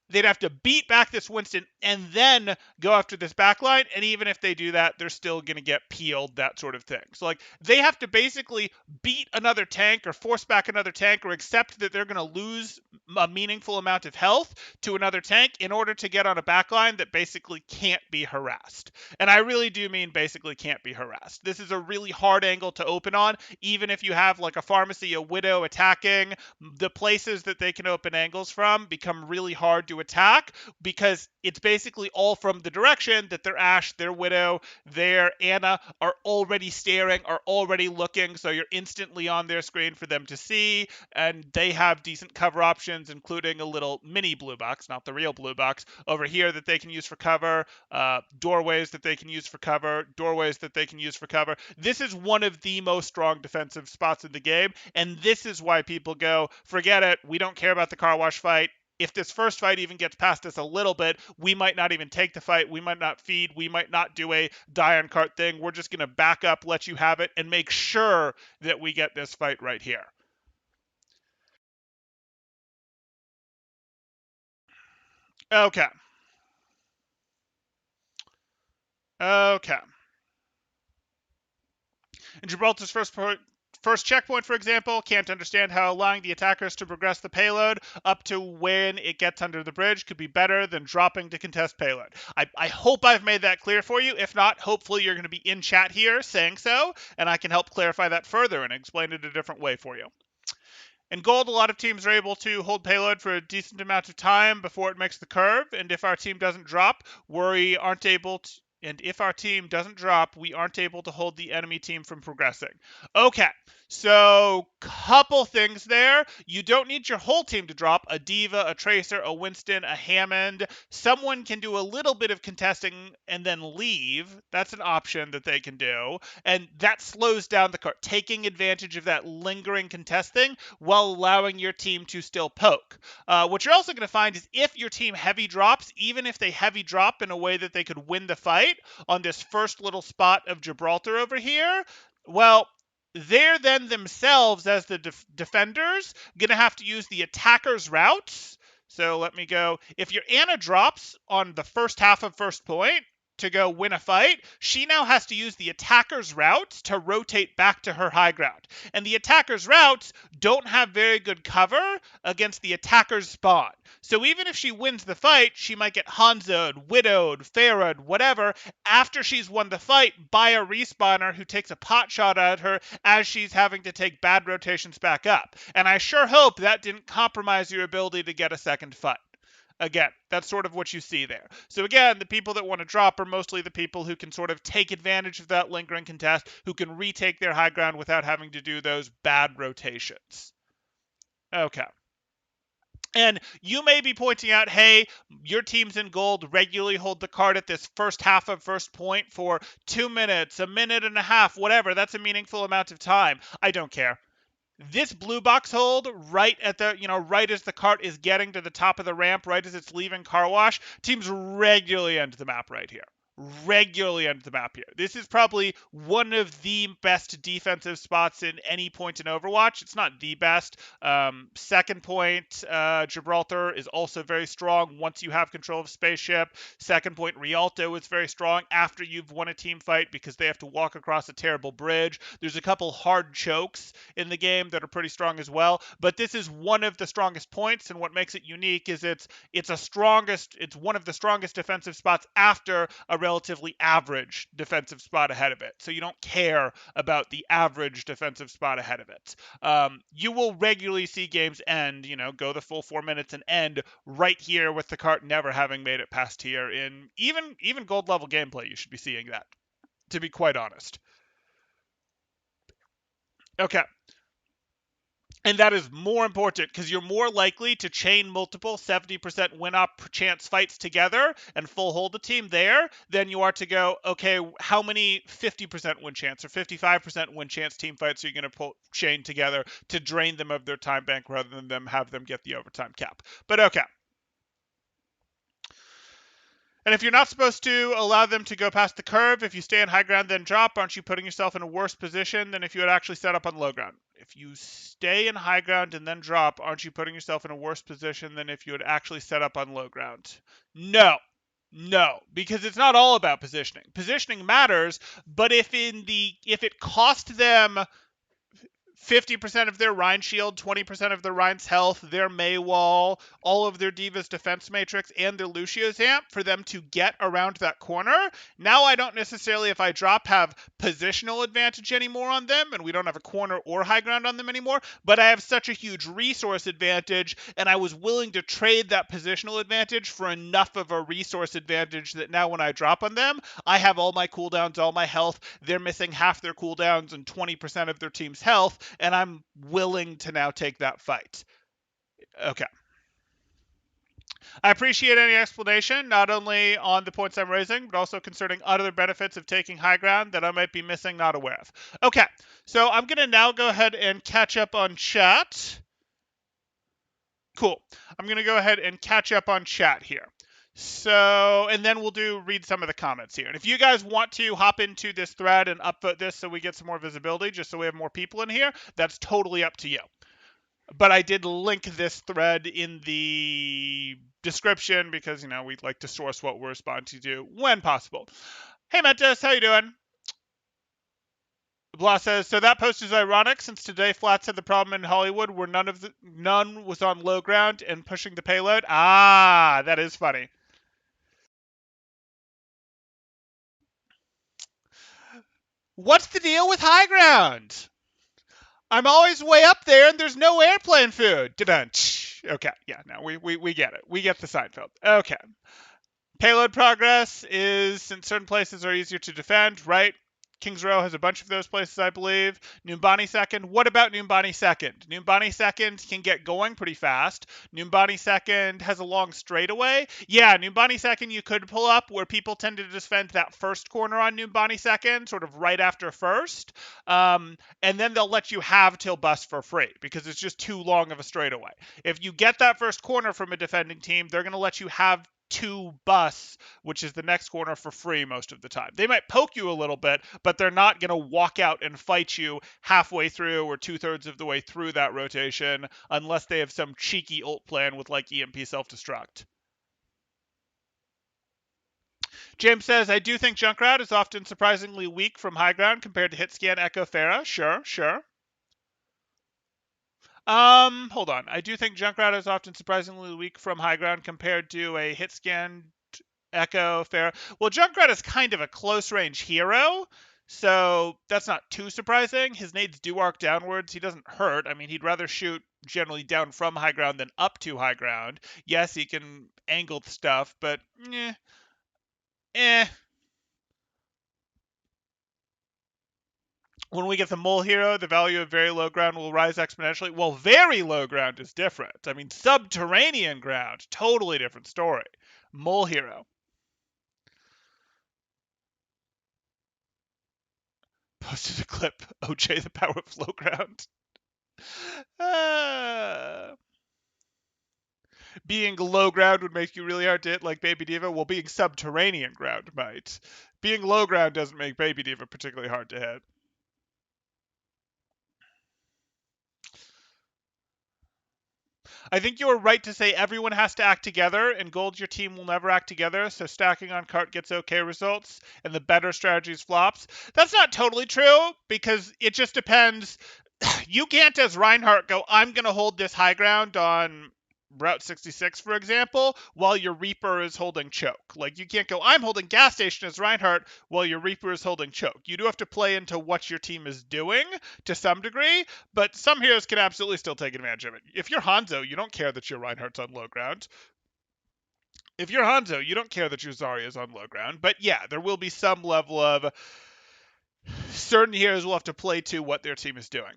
They'd have to beat back this Winston and then go after this backline. And even if they do that, they're still going to get peeled, that sort of thing. So, like, they have to basically beat another tank or force back another tank or accept that they're going to lose a meaningful amount of health to another tank in order to get on a backline that basically can't be harassed. And I really do mean basically can't be harassed. This is a really hard angle to open on, even if you have like a pharmacy, a widow attacking. The places that they can open angles from become really hard to attack because it's basically all from the direction that their Ashe, their Widow, their Anna are already staring, are already looking, so you're instantly on their screen for them to see, and they have decent cover options, including a little mini blue box, not the real blue box, over here that they can use for cover, doorways that they can use for cover, doorways that they can use for cover. This is one of the most strong defensive spots in the game, and this is why people go, forget it, we don't care about the car wash fight. If this first fight even gets past us a little bit, we might not even take the fight. We might not feed. We might not do a die on cart thing. We're just going to back up, let you have it, and make sure that we get this fight right here. Okay. Okay. In Gibraltar's first checkpoint, for example, can't understand how allowing the attackers to progress the payload up to when it gets under the bridge could be better than dropping to contest payload. I hope I've made that clear for you. If not, hopefully you're going to be in chat here saying so, and I can help clarify that further and explain it a different way for you. In gold, a lot of teams are able to hold payload for a decent amount of time before it makes the curve, and if our team doesn't drop, we aren't able to. And if our team doesn't drop, we aren't able to hold the enemy team from progressing. Okay, so couple things there. You don't need your whole team to drop. A Diva, a Tracer, a Winston, a Hammond. Someone can do a little bit of contesting and then leave. That's an option that they can do. And that slows down the cart, taking advantage of that lingering contesting while allowing your team to still poke. What you're also going to find is if your team heavy drops, even if they heavy drop in a way that they could win the fight on this first little spot of Gibraltar over here, well, they're then themselves as the defenders going to have to use the attacker's routes. So let me go. If your Anna drops on the first half of first point to go win a fight, she now has to use the attacker's routes to rotate back to her high ground. And the attacker's routes don't have very good cover against the attacker's spawn. So even if she wins the fight, she might get Hanzo'd, Widowed, Farah'd, whatever, after she's won the fight by a respawner who takes a pot shot at her as she's having to take bad rotations back up. And I sure hope that didn't compromise your ability to get a second fight. Again, that's sort of what you see there. So again, the people that want to drop are mostly the people who can sort of take advantage of that lingering contest, who can retake their high ground without having to do those bad rotations. Okay. And you may be pointing out, hey, your teams in gold regularly hold the card at this first half of first point for 2 minutes, a minute and a half, whatever. That's a meaningful amount of time. I don't care. This blue box hold right at the, right as the cart is getting to the top of the ramp, right as it's leaving car wash, teams regularly end the map right here. Regularly end the map here. This is probably one of the best defensive spots in any point in Overwatch. It's not the best. Second point, Gibraltar is also very strong once you have control of spaceship. Second point, Rialto is very strong after you've won a team fight because they have to walk across a terrible bridge. There's a couple hard chokes in the game that are pretty strong as well, but this is one of the strongest points, and what makes it unique is it's one of the strongest defensive spots after a relatively average defensive spot ahead of it. So you don't care about the average defensive spot ahead of it. You will regularly see games end, go the full 4 minutes and end right here with the cart never having made it past here. In even gold level gameplay, you should be seeing that. to be quite honest. Okay. And that is more important because you're more likely to chain multiple 70% win up chance fights together and full hold the team there than you are to go, okay, how many 50% win chance or 55% win chance team fights are you going to chain together to drain them of their time bank rather than have them get the overtime cap? But okay. And if you're not supposed to allow them to go past the curve, if you stay on high ground then drop, aren't you putting yourself in a worse position than if you had actually set up on low ground? If you stay in high ground and then drop, aren't you putting yourself in a worse position than if you had actually set up on low ground? No. No, because it's not all about positioning. Positioning matters, but if it cost them 50% of their Rhine shield, 20% of their Rhine's health, their May wall, all of their Diva's defense matrix, and their Lucio's amp for them to get around that corner. Now I don't necessarily, if I drop, have positional advantage anymore on them, and we don't have a corner or high ground on them anymore, but I have such a huge resource advantage, and I was willing to trade that positional advantage for enough of a resource advantage that now when I drop on them, I have all my cooldowns, all my health, they're missing half their cooldowns and 20% of their team's health, and I'm willing to now take that fight. Okay. I appreciate any explanation, not only on the points I'm raising, but also concerning other benefits of taking high ground that I might be missing, not aware of. Okay, so I'm going to now go ahead and catch up on chat. Cool. I'm going to go ahead and catch up on chat here. So, and then we'll read some of the comments here. And if you guys want to hop into this thread and upvote this so we get some more visibility, just so we have more people in here, that's totally up to you. But I did link this thread in the description because, we'd like to source what we're responding to when possible. Hey, Mentis, how you doing? Blah says, so that post is ironic since today Flats had the problem in Hollywood where none was on low ground and pushing the payload. Ah, that is funny. What's the deal with high ground? I'm always way up there and there's no airplane food. Okay, yeah, no, we get it. We get the Seinfeld. Okay. Payload progress is, since certain places are easier to defend, right? Kings Row has a bunch of those places, I believe. Numbani second. What about Numbani second? Numbani second can get going pretty fast. Numbani second has a long straightaway. Yeah, Numbani second you could pull up where people tend to defend that first corner on Numbani second, sort of right after first. And then they'll let you have till bus for free because it's just too long of a straightaway. If you get that first corner from a defending team, they're going to let you have to bus, which is the next corner, for free most of the time. They might poke you a little bit, but they're not going to walk out and fight you halfway through or 2/3 of the way through that rotation unless they have some cheeky ult plan with like EMP self-destruct. James says, I do think Junkrat is often surprisingly weak from high ground compared to Hitscan Echo Farah. Sure. Hold on. I do think Junkrat is often surprisingly weak from high ground compared to a Hitscan Echo Farah. Well, Junkrat is kind of a close range hero, so that's not too surprising. His nades do arc downwards. He doesn't hurt. I mean, he'd rather shoot generally down from high ground than up to high ground. Yes, he can angle stuff, but eh. When we get the mole hero, the value of very low ground will rise exponentially. Well, very low ground is different. I mean, subterranean ground, totally different story. Mole hero. Posted a clip. OJ, the power of low ground. Being low ground would make you really hard to hit like Baby Diva. Well, being subterranean ground might. Being low ground doesn't make Baby Diva particularly hard to hit. I think you were right to say everyone has to act together, and gold your team will never act together, so stacking on cart gets okay results, and the better strategies flops. That's not totally true, because it just depends. You can't, as Reinhardt, go, I'm going to hold this high ground on Route 66, for example, while your Reaper is holding choke. Like, you can't go, I'm holding gas station as Reinhardt while your Reaper is holding choke. You do have to play into what your team is doing to some degree, but some heroes can absolutely still take advantage of it. If you're Hanzo, you don't care that your Reinhardt's on low ground. If you're Hanzo, you don't care that your Zarya is on low ground. But yeah, there will be some level of Certain heroes will have to play to what their team is doing.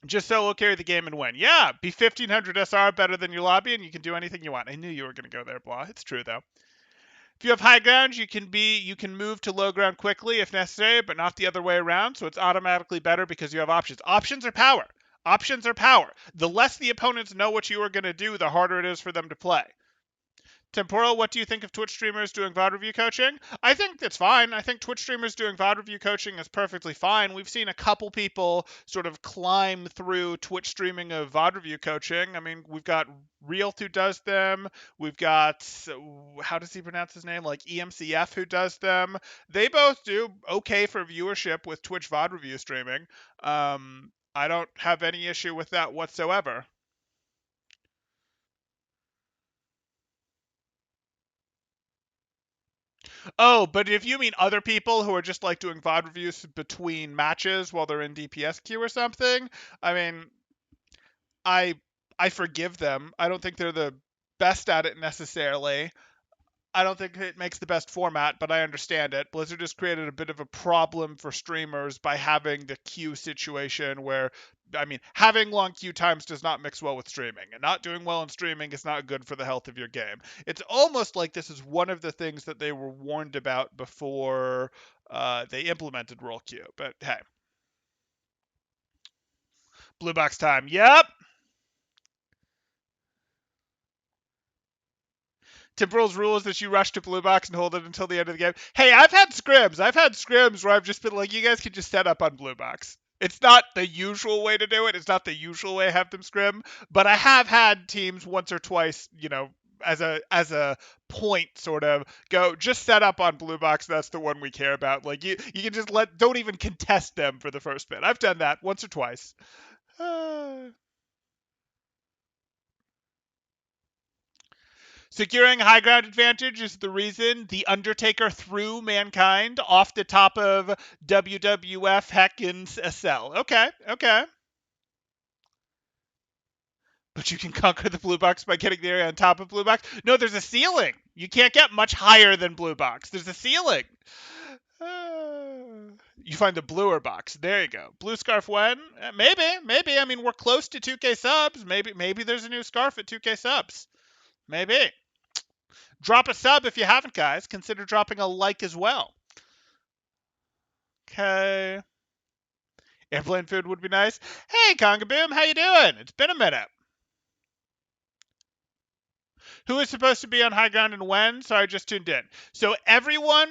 Just solo carry the game and win. Yeah, be 1500 SR better than your lobby, and you can do anything you want. I knew you were going to go there, Blah. It's true though. If you have high ground, you can move to low ground quickly if necessary, but not the other way around. So it's automatically better because you have options. Options are power. Options are power. The less the opponents know what you are going to do, the harder it is for them to play. Temporal, what do you think of Twitch streamers doing VOD review coaching? I think it's fine. I think Twitch streamers doing VOD review coaching is perfectly fine. We've seen a couple people sort of climb through Twitch streaming of VOD review coaching. I mean, we've got Real who does them. We've got, how does he pronounce his name? Like EMCF who does them. They both do okay for viewership with Twitch VOD review streaming. I don't have any issue with that whatsoever. Oh, but if you mean other people who are just like doing VOD reviews between matches while they're in DPS queue or something, I mean, I I forgive them. I don't think they're the best at it necessarily. I don't think it makes the best format, but I understand it. Blizzard has created a bit of a problem for streamers by having the queue situation where, I mean, having long queue times does not mix well with streaming, and not doing well in streaming is not good for the health of your game. It's almost like this is one of the things that they were warned about before they implemented roll queue. But hey, blue box time. Yep. Temporal's rule is that you rush to blue box and hold it until the end of the game. Hey, I've had scrims. I've had scrims where I've just been like, you guys can just set up on blue box. It's not the usual way to do it. It's not the usual way I have them scrim, but I have had teams once or twice, as a point sort of go just set up on blue box. That's the one we care about. Like you can just don't even contest them for the first bit. I've done that once or twice. Securing high ground advantage is the reason The Undertaker threw Mankind off the top of WWF Heck in a cell. Okay, okay. But you can conquer the blue box by getting the area on top of blue box. No, there's a ceiling. You can't get much higher than blue box. There's a ceiling. You find the bluer box. There you go. Blue scarf when? Maybe. I mean, we're close to 2K subs. Maybe there's a new scarf at 2K subs. Maybe. Drop a sub if you haven't, guys. Consider dropping a like as well. Okay. Airplane food would be nice. Hey, Conga Boom, how you doing? It's been a minute. Who is supposed to be on high ground and when? Sorry, just tuned in. So everyone,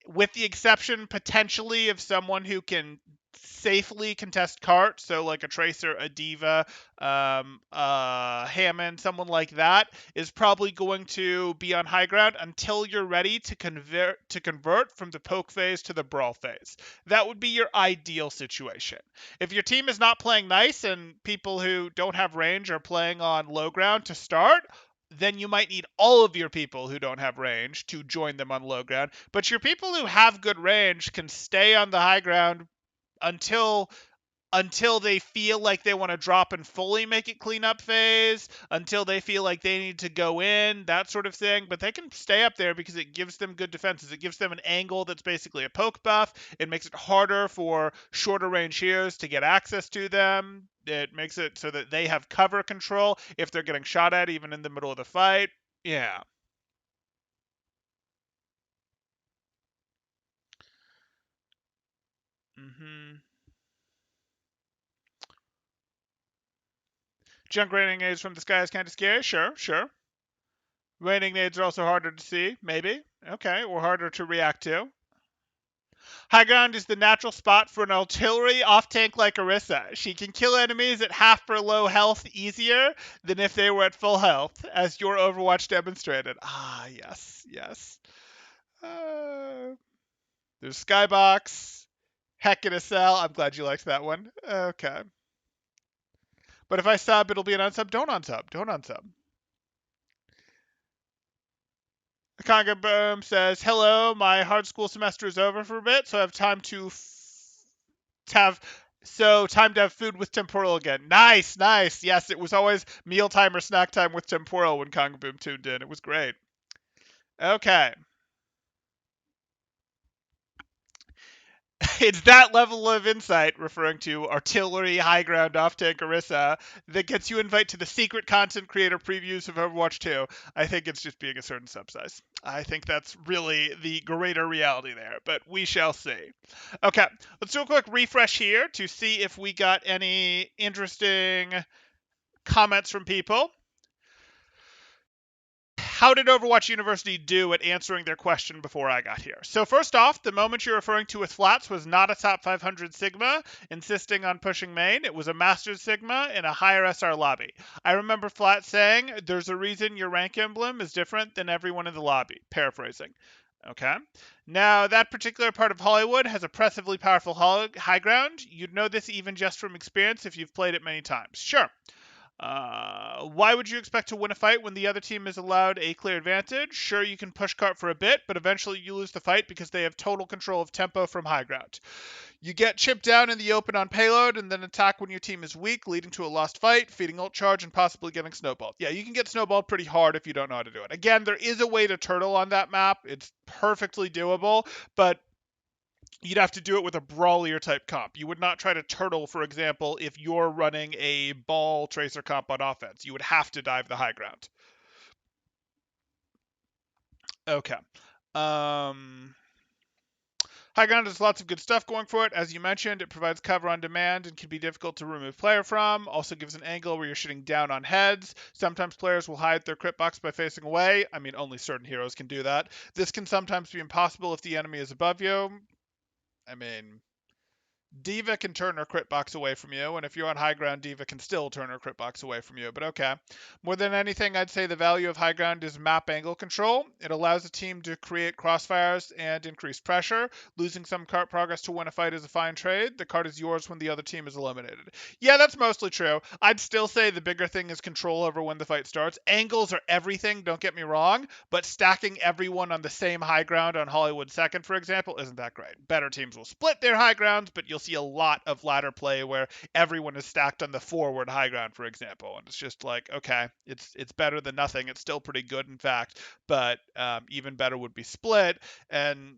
with the exception potentially of someone who can safely contest cart, so like a Tracer, a Diva, Hammond, someone like that, is probably going to be on high ground until you're ready to convert from the poke phase to the brawl phase. That would be your ideal situation. If your team is not playing nice and people who don't have range are playing on low ground to start, then you might need all of your people who don't have range to join them on low ground. But your people who have good range can stay on the high ground until they feel like they want to drop and fully make it cleanup phase, until they feel like they need to go in, that sort of thing. But they can stay up there because it gives them good defenses. It gives them an angle that's basically a poke buff. It makes it harder for shorter range heroes to get access to them. It makes it so that they have cover control if they're getting shot at even in the middle of the fight. Yeah. Mm-hmm. Junk raining nades from the sky is kind of scary. Sure. Raining nades are also harder to see, maybe. Okay, or harder to react to. High ground is the natural spot for an artillery off-tank like Orisa. She can kill enemies at half or low health easier than if they were at full health, as your Overwatch demonstrated. Ah, yes. Uh, there's Skybox, Heck in a Cell. I'm glad you liked that one. Okay. But if I sub, it'll be an unsub. Don't unsub. Conga Boom says, "Hello, my hard school semester is over for a bit, so I have time to have food with temporal again." Nice. Yes, it was always mealtime or snack time with temporal when Conga Boom tuned in. It was great. Okay. It's that level of insight, referring to artillery high ground off tank Orisa, that gets you invite to the secret content creator previews of Overwatch 2. I think it's just being a certain subsize. I think that's really the greater reality there, but we shall see. Okay, let's do a quick refresh here to see if we got any interesting comments from people. How did Overwatch University do at answering their question before I got here? So first off, the moment you're referring to with Flats was not a top 500 Sigma, insisting on pushing main. It was a Masters Sigma in a higher SR lobby. I remember Flats saying, there's a reason your rank emblem is different than everyone in the lobby. Paraphrasing. Okay. Now, that particular part of Hollywood has oppressively powerful high ground. You'd know this even just from experience if you've played it many times. Sure. Why would you expect to win a fight when the other team is allowed a clear advantage? Sure, you can push cart for a bit, but eventually you lose the fight because they have total control of tempo from high ground. You get chipped down in the open on payload and then attack when your team is weak, leading to a lost fight, feeding ult charge, and possibly getting snowballed. Yeah, you can get snowballed pretty hard if you don't know how to do it. Again, there is a way to turtle on that map. It's perfectly doable, but you'd have to do it with a brawlier type comp. You would not try to turtle, for example, if you're running a ball tracer comp on offense. You would have to dive the high ground. Okay. High ground has lots of good stuff going for it. As you mentioned, it provides cover on demand and can be difficult to remove player from. Also gives an angle where you're shooting down on heads. Sometimes players will hide their crit box by facing away. I mean, only certain heroes can do that. This can sometimes be impossible if the enemy is above you. I mean, D.Va can turn her crit box away from you, and if you're on high ground, D.Va can still turn her crit box away from you, but okay. More than anything, I'd say the value of high ground is map angle control. It allows a team to create crossfires and increase pressure. Losing some cart progress to win a fight is a fine trade. The cart is yours when the other team is eliminated. Yeah, that's mostly true. I'd still say the bigger thing is control over when the fight starts. Angles are everything, don't get me wrong, but stacking everyone on the same high ground on Hollywood 2nd, for example, isn't that great. Better teams will split their high grounds, but you'll see a lot of ladder play where everyone is stacked on the forward high ground, for example, and it's just like, okay, it's better than nothing. It's still pretty good, in fact, but even better would be split. And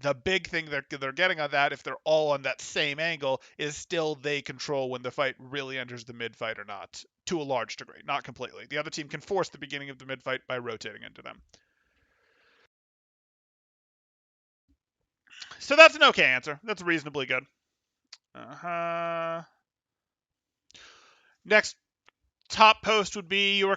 the big thing they're getting on that, if they're all on that same angle, is still they control when the fight really enters the mid fight or not, to a large degree, not completely. The other team can force the beginning of the mid fight by rotating into them. So that's an okay answer. That's reasonably good. Next top post would be you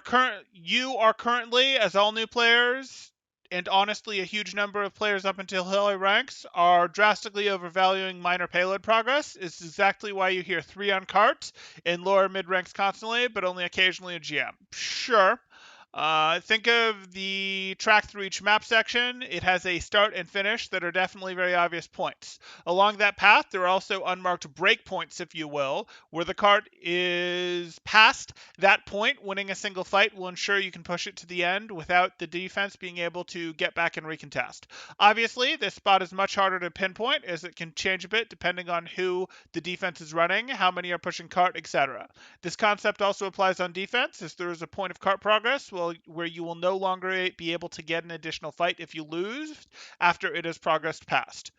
are currently, as all new players, and honestly a huge number of players up until high ranks, are drastically overvaluing minor payload progress. It's exactly why you hear 3 on cart in lower mid ranks constantly, but only occasionally a GM. Sure. Think of the track through each map section. It has a start and finish that are definitely very obvious points. Along that path, there are also unmarked breakpoints, if you will, where the cart is past that point. Winning a single fight will ensure you can push it to the end without the defense being able to get back and recontest. Obviously, this spot is much harder to pinpoint as it can change a bit depending on who the defense is running, how many are pushing cart, etc. This concept also applies on defense, as there is a point of cart progress where you will no longer be able to get an additional fight if you lose after it has progressed past.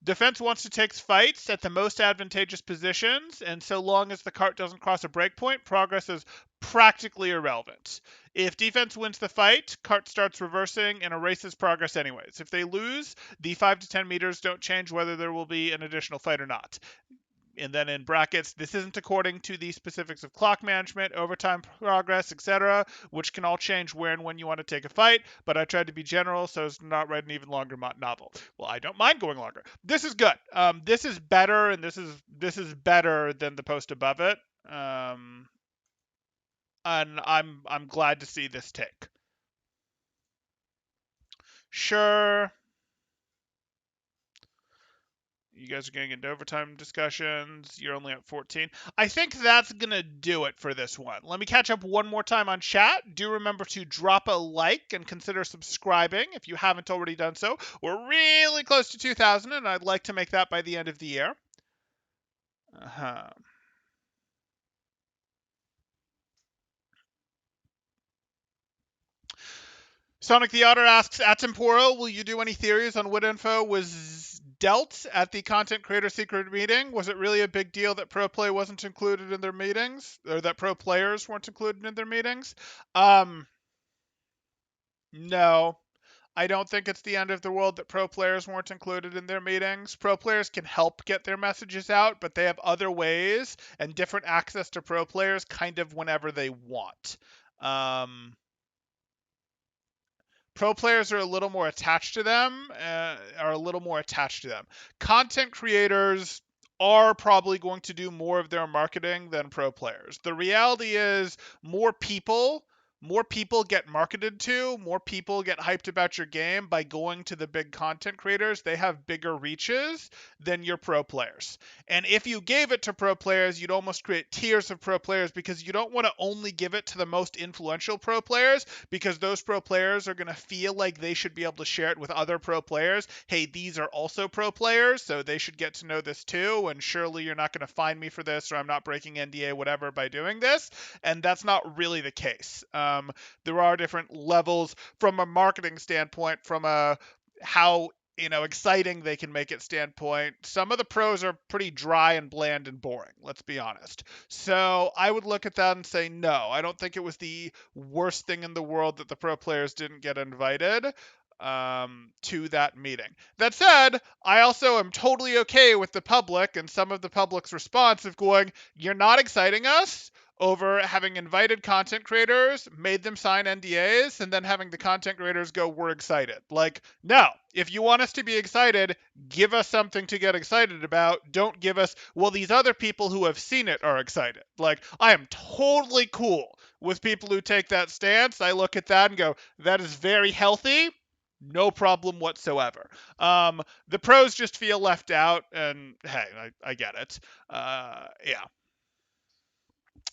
Defense wants to take fights at the most advantageous positions, and so long as the cart doesn't cross a breakpoint, progress is practically irrelevant. If defense wins the fight, cart starts reversing and erases progress anyways. If they lose, the 5 to 10 meters don't change whether there will be an additional fight or not. And then in brackets, this isn't according to the specifics of clock management, overtime progress, etc., which can all change where and when you want to take a fight, but I tried to be general so as to not write an even longer novel. Well, I don't mind going longer. This is good. This is better, and this is better than the post above it. And I'm glad to see this take. Sure. You guys are getting into overtime discussions. You're only at 14. I think that's going to do it for this one. Let me catch up one more time on chat. Do remember to drop a like and consider subscribing if you haven't already done so. We're really close to 2,000, and I'd like to make that by the end of the year. Sonic the Otter asks, at Temporo, will you do any theories on what info was dealt at the content creator secret meeting? Was it really a big deal that pro play wasn't included in their meetings, or that pro players weren't included in their meetings? Um, no. I don't think it's the end of the world that pro players weren't included in their meetings. Pro players can help get their messages out, but they have other ways and different access to pro players kind of whenever they want. Um, Pro players are a little more attached to them, Content creators are probably going to do more of their marketing than pro players. The reality is more people get marketed to, more people get hyped about your game by going to the big content creators. They have bigger reaches than your pro players. And if you gave it to pro players, you'd almost create tiers of pro players because you don't want to only give it to the most influential pro players, because those pro players are going to feel like they should be able to share it with other pro players. Hey, these are also pro players, so they should get to know this too, and surely you're not going to fine me for this, or I'm not breaking NDA, whatever, by doing this. And that's not really the case. There are different levels from a marketing standpoint, from a how exciting they can make it standpoint. Some of the pros are pretty dry and bland and boring, let's be honest. So I would look at that and say, no, I don't think it was the worst thing in the world that the pro players didn't get invited to that meeting. That said, I also am totally okay with the public and some of the public's response of going, you're not exciting us, over having invited content creators, made them sign NDAs, and then having the content creators go, we're excited. Like, no, if you want us to be excited, give us something to get excited about. Don't give us, well, these other people who have seen it are excited. Like, I am totally cool with people who take that stance. I look at that and go, that is very healthy. No problem whatsoever. The pros just feel left out, and hey, I get it. Yeah.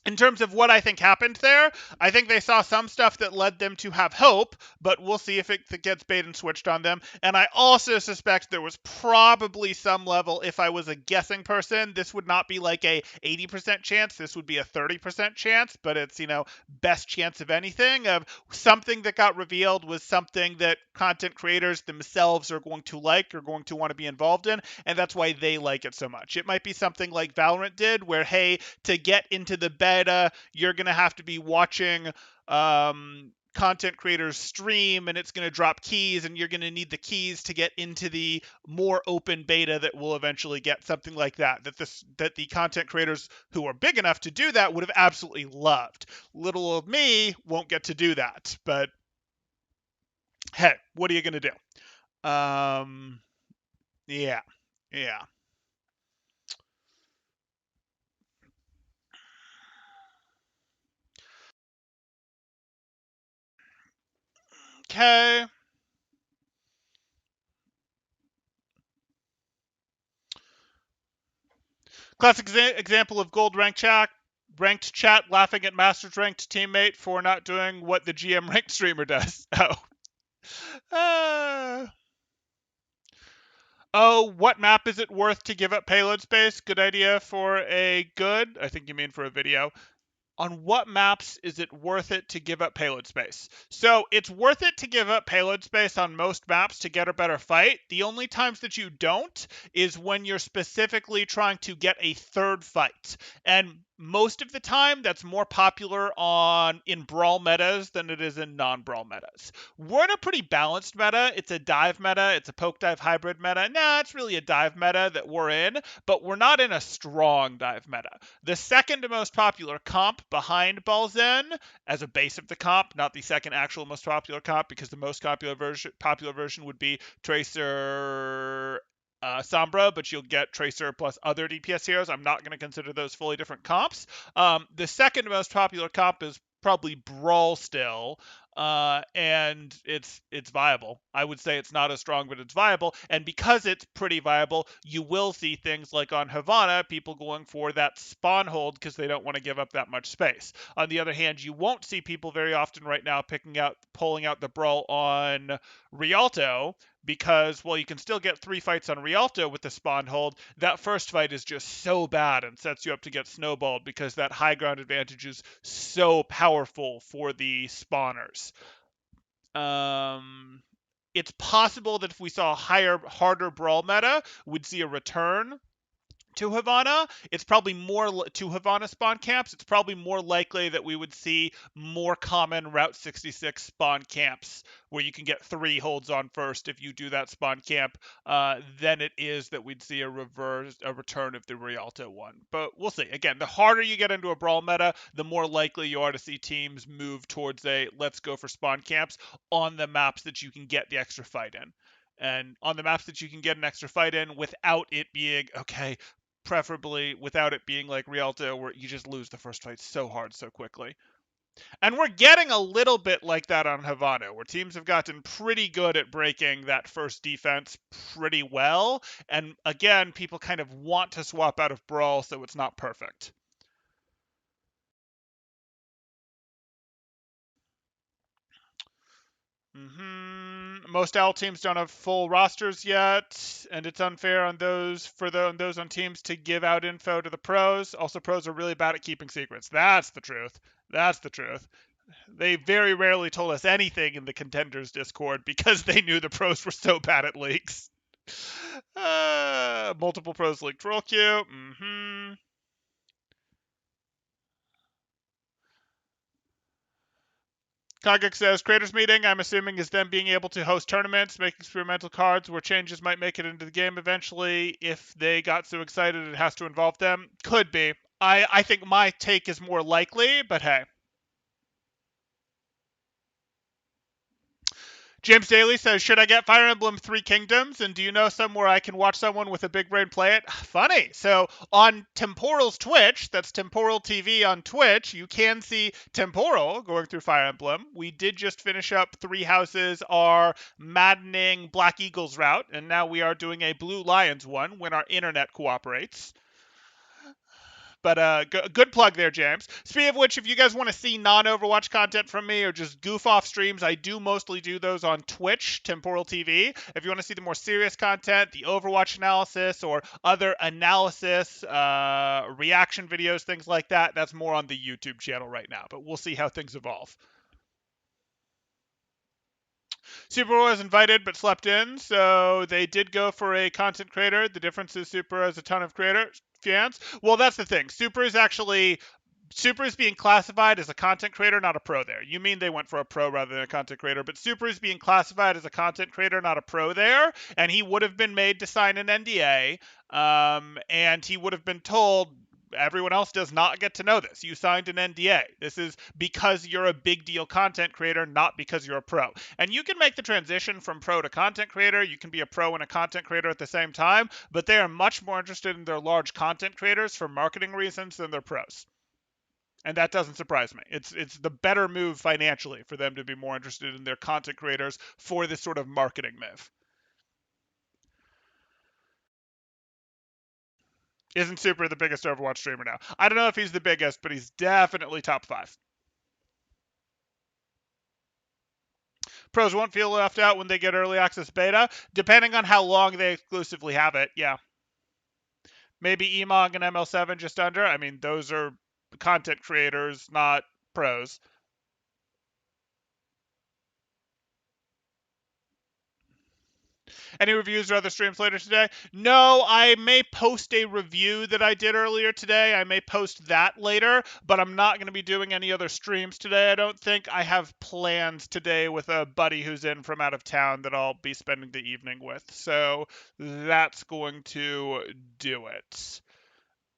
In terms of what I think happened there, I think they saw some stuff that led them to have hope, but we'll see if it gets bait and switched on them. And I also suspect there was probably some level, if I was a guessing person, this would not be like a 80% chance, this would be a 30% chance, but it's, best chance of anything, of something that got revealed was something that content creators themselves are going to like, or going to want to be involved in, and that's why they like it so much. It might be something like Valorant did, where, hey, to get into the beta, you're going to have to be watching content creators stream, and it's going to drop keys, and you're going to need the keys to get into the more open beta that will eventually get something like that. That the content creators who are big enough to do that would have absolutely loved. Little old me won't get to do that, but hey, what are you going to do? Yeah, yeah. Okay. Classic example of gold ranked chat laughing at Masters ranked teammate for not doing what the GM ranked streamer does. Uh, what map is it worth to give up payload space? Good idea for a good. I think you mean for a video. On what maps is it worth it to give up payload space? So it's worth it to give up payload space on most maps to get a better fight. The only times that you don't is when you're specifically trying to get a third fight. And most of the time, that's more popular in brawl metas than it is in non-brawl metas. We're in a pretty balanced meta. It's a dive meta. It's a poke dive hybrid meta. Nah, it's really a dive meta that we're in, but we're not in a strong dive meta. The second most popular comp behind Balzen, as a base of the comp, not the second actual most popular comp, because the most popular version would be Tracer Sombra, but you'll get Tracer plus other DPS heroes. I'm not going to consider those fully different comps. The second most popular comp is probably Brawl still, and it's viable. I would say it's not as strong, but it's viable. And because it's pretty viable, you will see things like on Havana, people going for that spawn hold because they don't want to give up that much space. On the other hand, you won't see people very often right now pulling out the Brawl on Rialto, because, well, you can still get 3 fights on Rialto with the spawn hold. That first fight is just so bad and sets you up to get snowballed because that high ground advantage is so powerful for the spawners. Um, It's possible that if we saw a higher, harder brawl meta, we'd see a return to Havana. It's probably more to Havana spawn camps. It's probably more likely that we would see more common Route 66 spawn camps where you can get 3 holds on first if you do that spawn camp, than it is that we'd see a return of the Rialto one. But we'll see. Again, the harder you get into a brawl meta, the more likely you are to see teams move towards a let's go for spawn camps on the maps that you can get the extra fight in. And on the maps that you can get an extra fight in without it being, okay, preferably without it being like Rialto where you just lose the first fight so hard so quickly. And we're getting a little bit like that on Havana, where teams have gotten pretty good at breaking that first defense pretty well. And again, people kind of want to swap out of Brawl, so it's not perfect. Most L teams don't have full rosters yet, and it's unfair on those on teams to give out info to the pros. Also, pros are really bad at keeping secrets. That's the truth. That's the truth. They very rarely told us anything in the contenders Discord because they knew the pros were so bad at leaks. Multiple pros leaked troll queue. Kagek says, creators meeting, I'm assuming, is them being able to host tournaments, make experimental cards where changes might make it into the game eventually. If they got so excited it has to involve them. Could be. I think my take is more likely, but hey. James Daly says, should I get Fire Emblem Three Kingdoms? And do you know somewhere I can watch someone with a big brain play it? Funny. So on Temporal's Twitch, that's Temporal TV on Twitch, you can see Temporal going through Fire Emblem. We did just finish up Three Houses, our maddening Black Eagles route, and now we are doing a Blue Lions one when our internet cooperates. But good plug there, James. Speaking of which, if you guys want to see non-Overwatch content from me or just goof off streams, I do mostly do those on Twitch, Temporal TV. If you want to see the more serious content, the Overwatch analysis or other analysis, reaction videos, things like that, that's more on the YouTube channel right now. But we'll see how things evolve. Super was invited but slept in, so they did go for a content creator. The difference is Super has a ton of creators fans. Well, that's the thing. Super is being classified as a content creator, not a pro there. You mean they went for a pro rather than a content creator, but Super is being classified as a content creator, not a pro there, and he would have been made to sign an NDA, and he would have been told, everyone else does not get to know this. You signed an NDA. This is because you're a big deal content creator, not because you're a pro. And you can make the transition from pro to content creator. You can be a pro and a content creator at the same time, but they are much more interested in their large content creators for marketing reasons than their pros. And that doesn't surprise me. It's the better move financially for them to be more interested in their content creators for this sort of marketing move. Isn't Super the biggest Overwatch streamer now? I don't know if he's the biggest, but he's definitely top 5. Pros won't feel left out when they get early access beta, depending on how long they exclusively have it. Yeah. Maybe Emog and ML7 just under. I mean, those are content creators, not pros. Any reviews or other streams later today? No, I may post a review that I did earlier today. I may post that later, but I'm not going to be doing any other streams today. I don't think I have plans today with a buddy who's in from out of town that I'll be spending the evening with. So that's going to do it.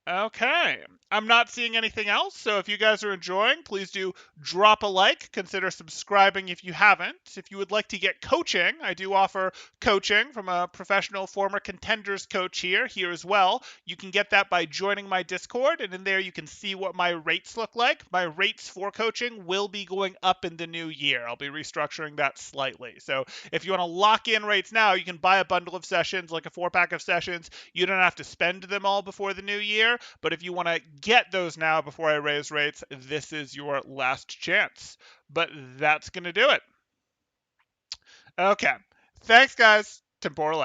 Okay. I'm not seeing anything else, so if you guys are enjoying, please do drop a like. Consider subscribing if you haven't. If you would like to get coaching, I do offer coaching from a professional former contenders coach here as well. You can get that by joining my Discord, and in there you can see what my rates look like. My rates for coaching will be going up in the new year. I'll be restructuring that slightly. So if you want to lock in rates now, you can buy a bundle of sessions, like a 4-pack of sessions. You don't have to spend them all before the new year. But if you want to get those now before I raise rates, this is your last chance. But that's going to do it. Okay. Thanks, guys. Temporal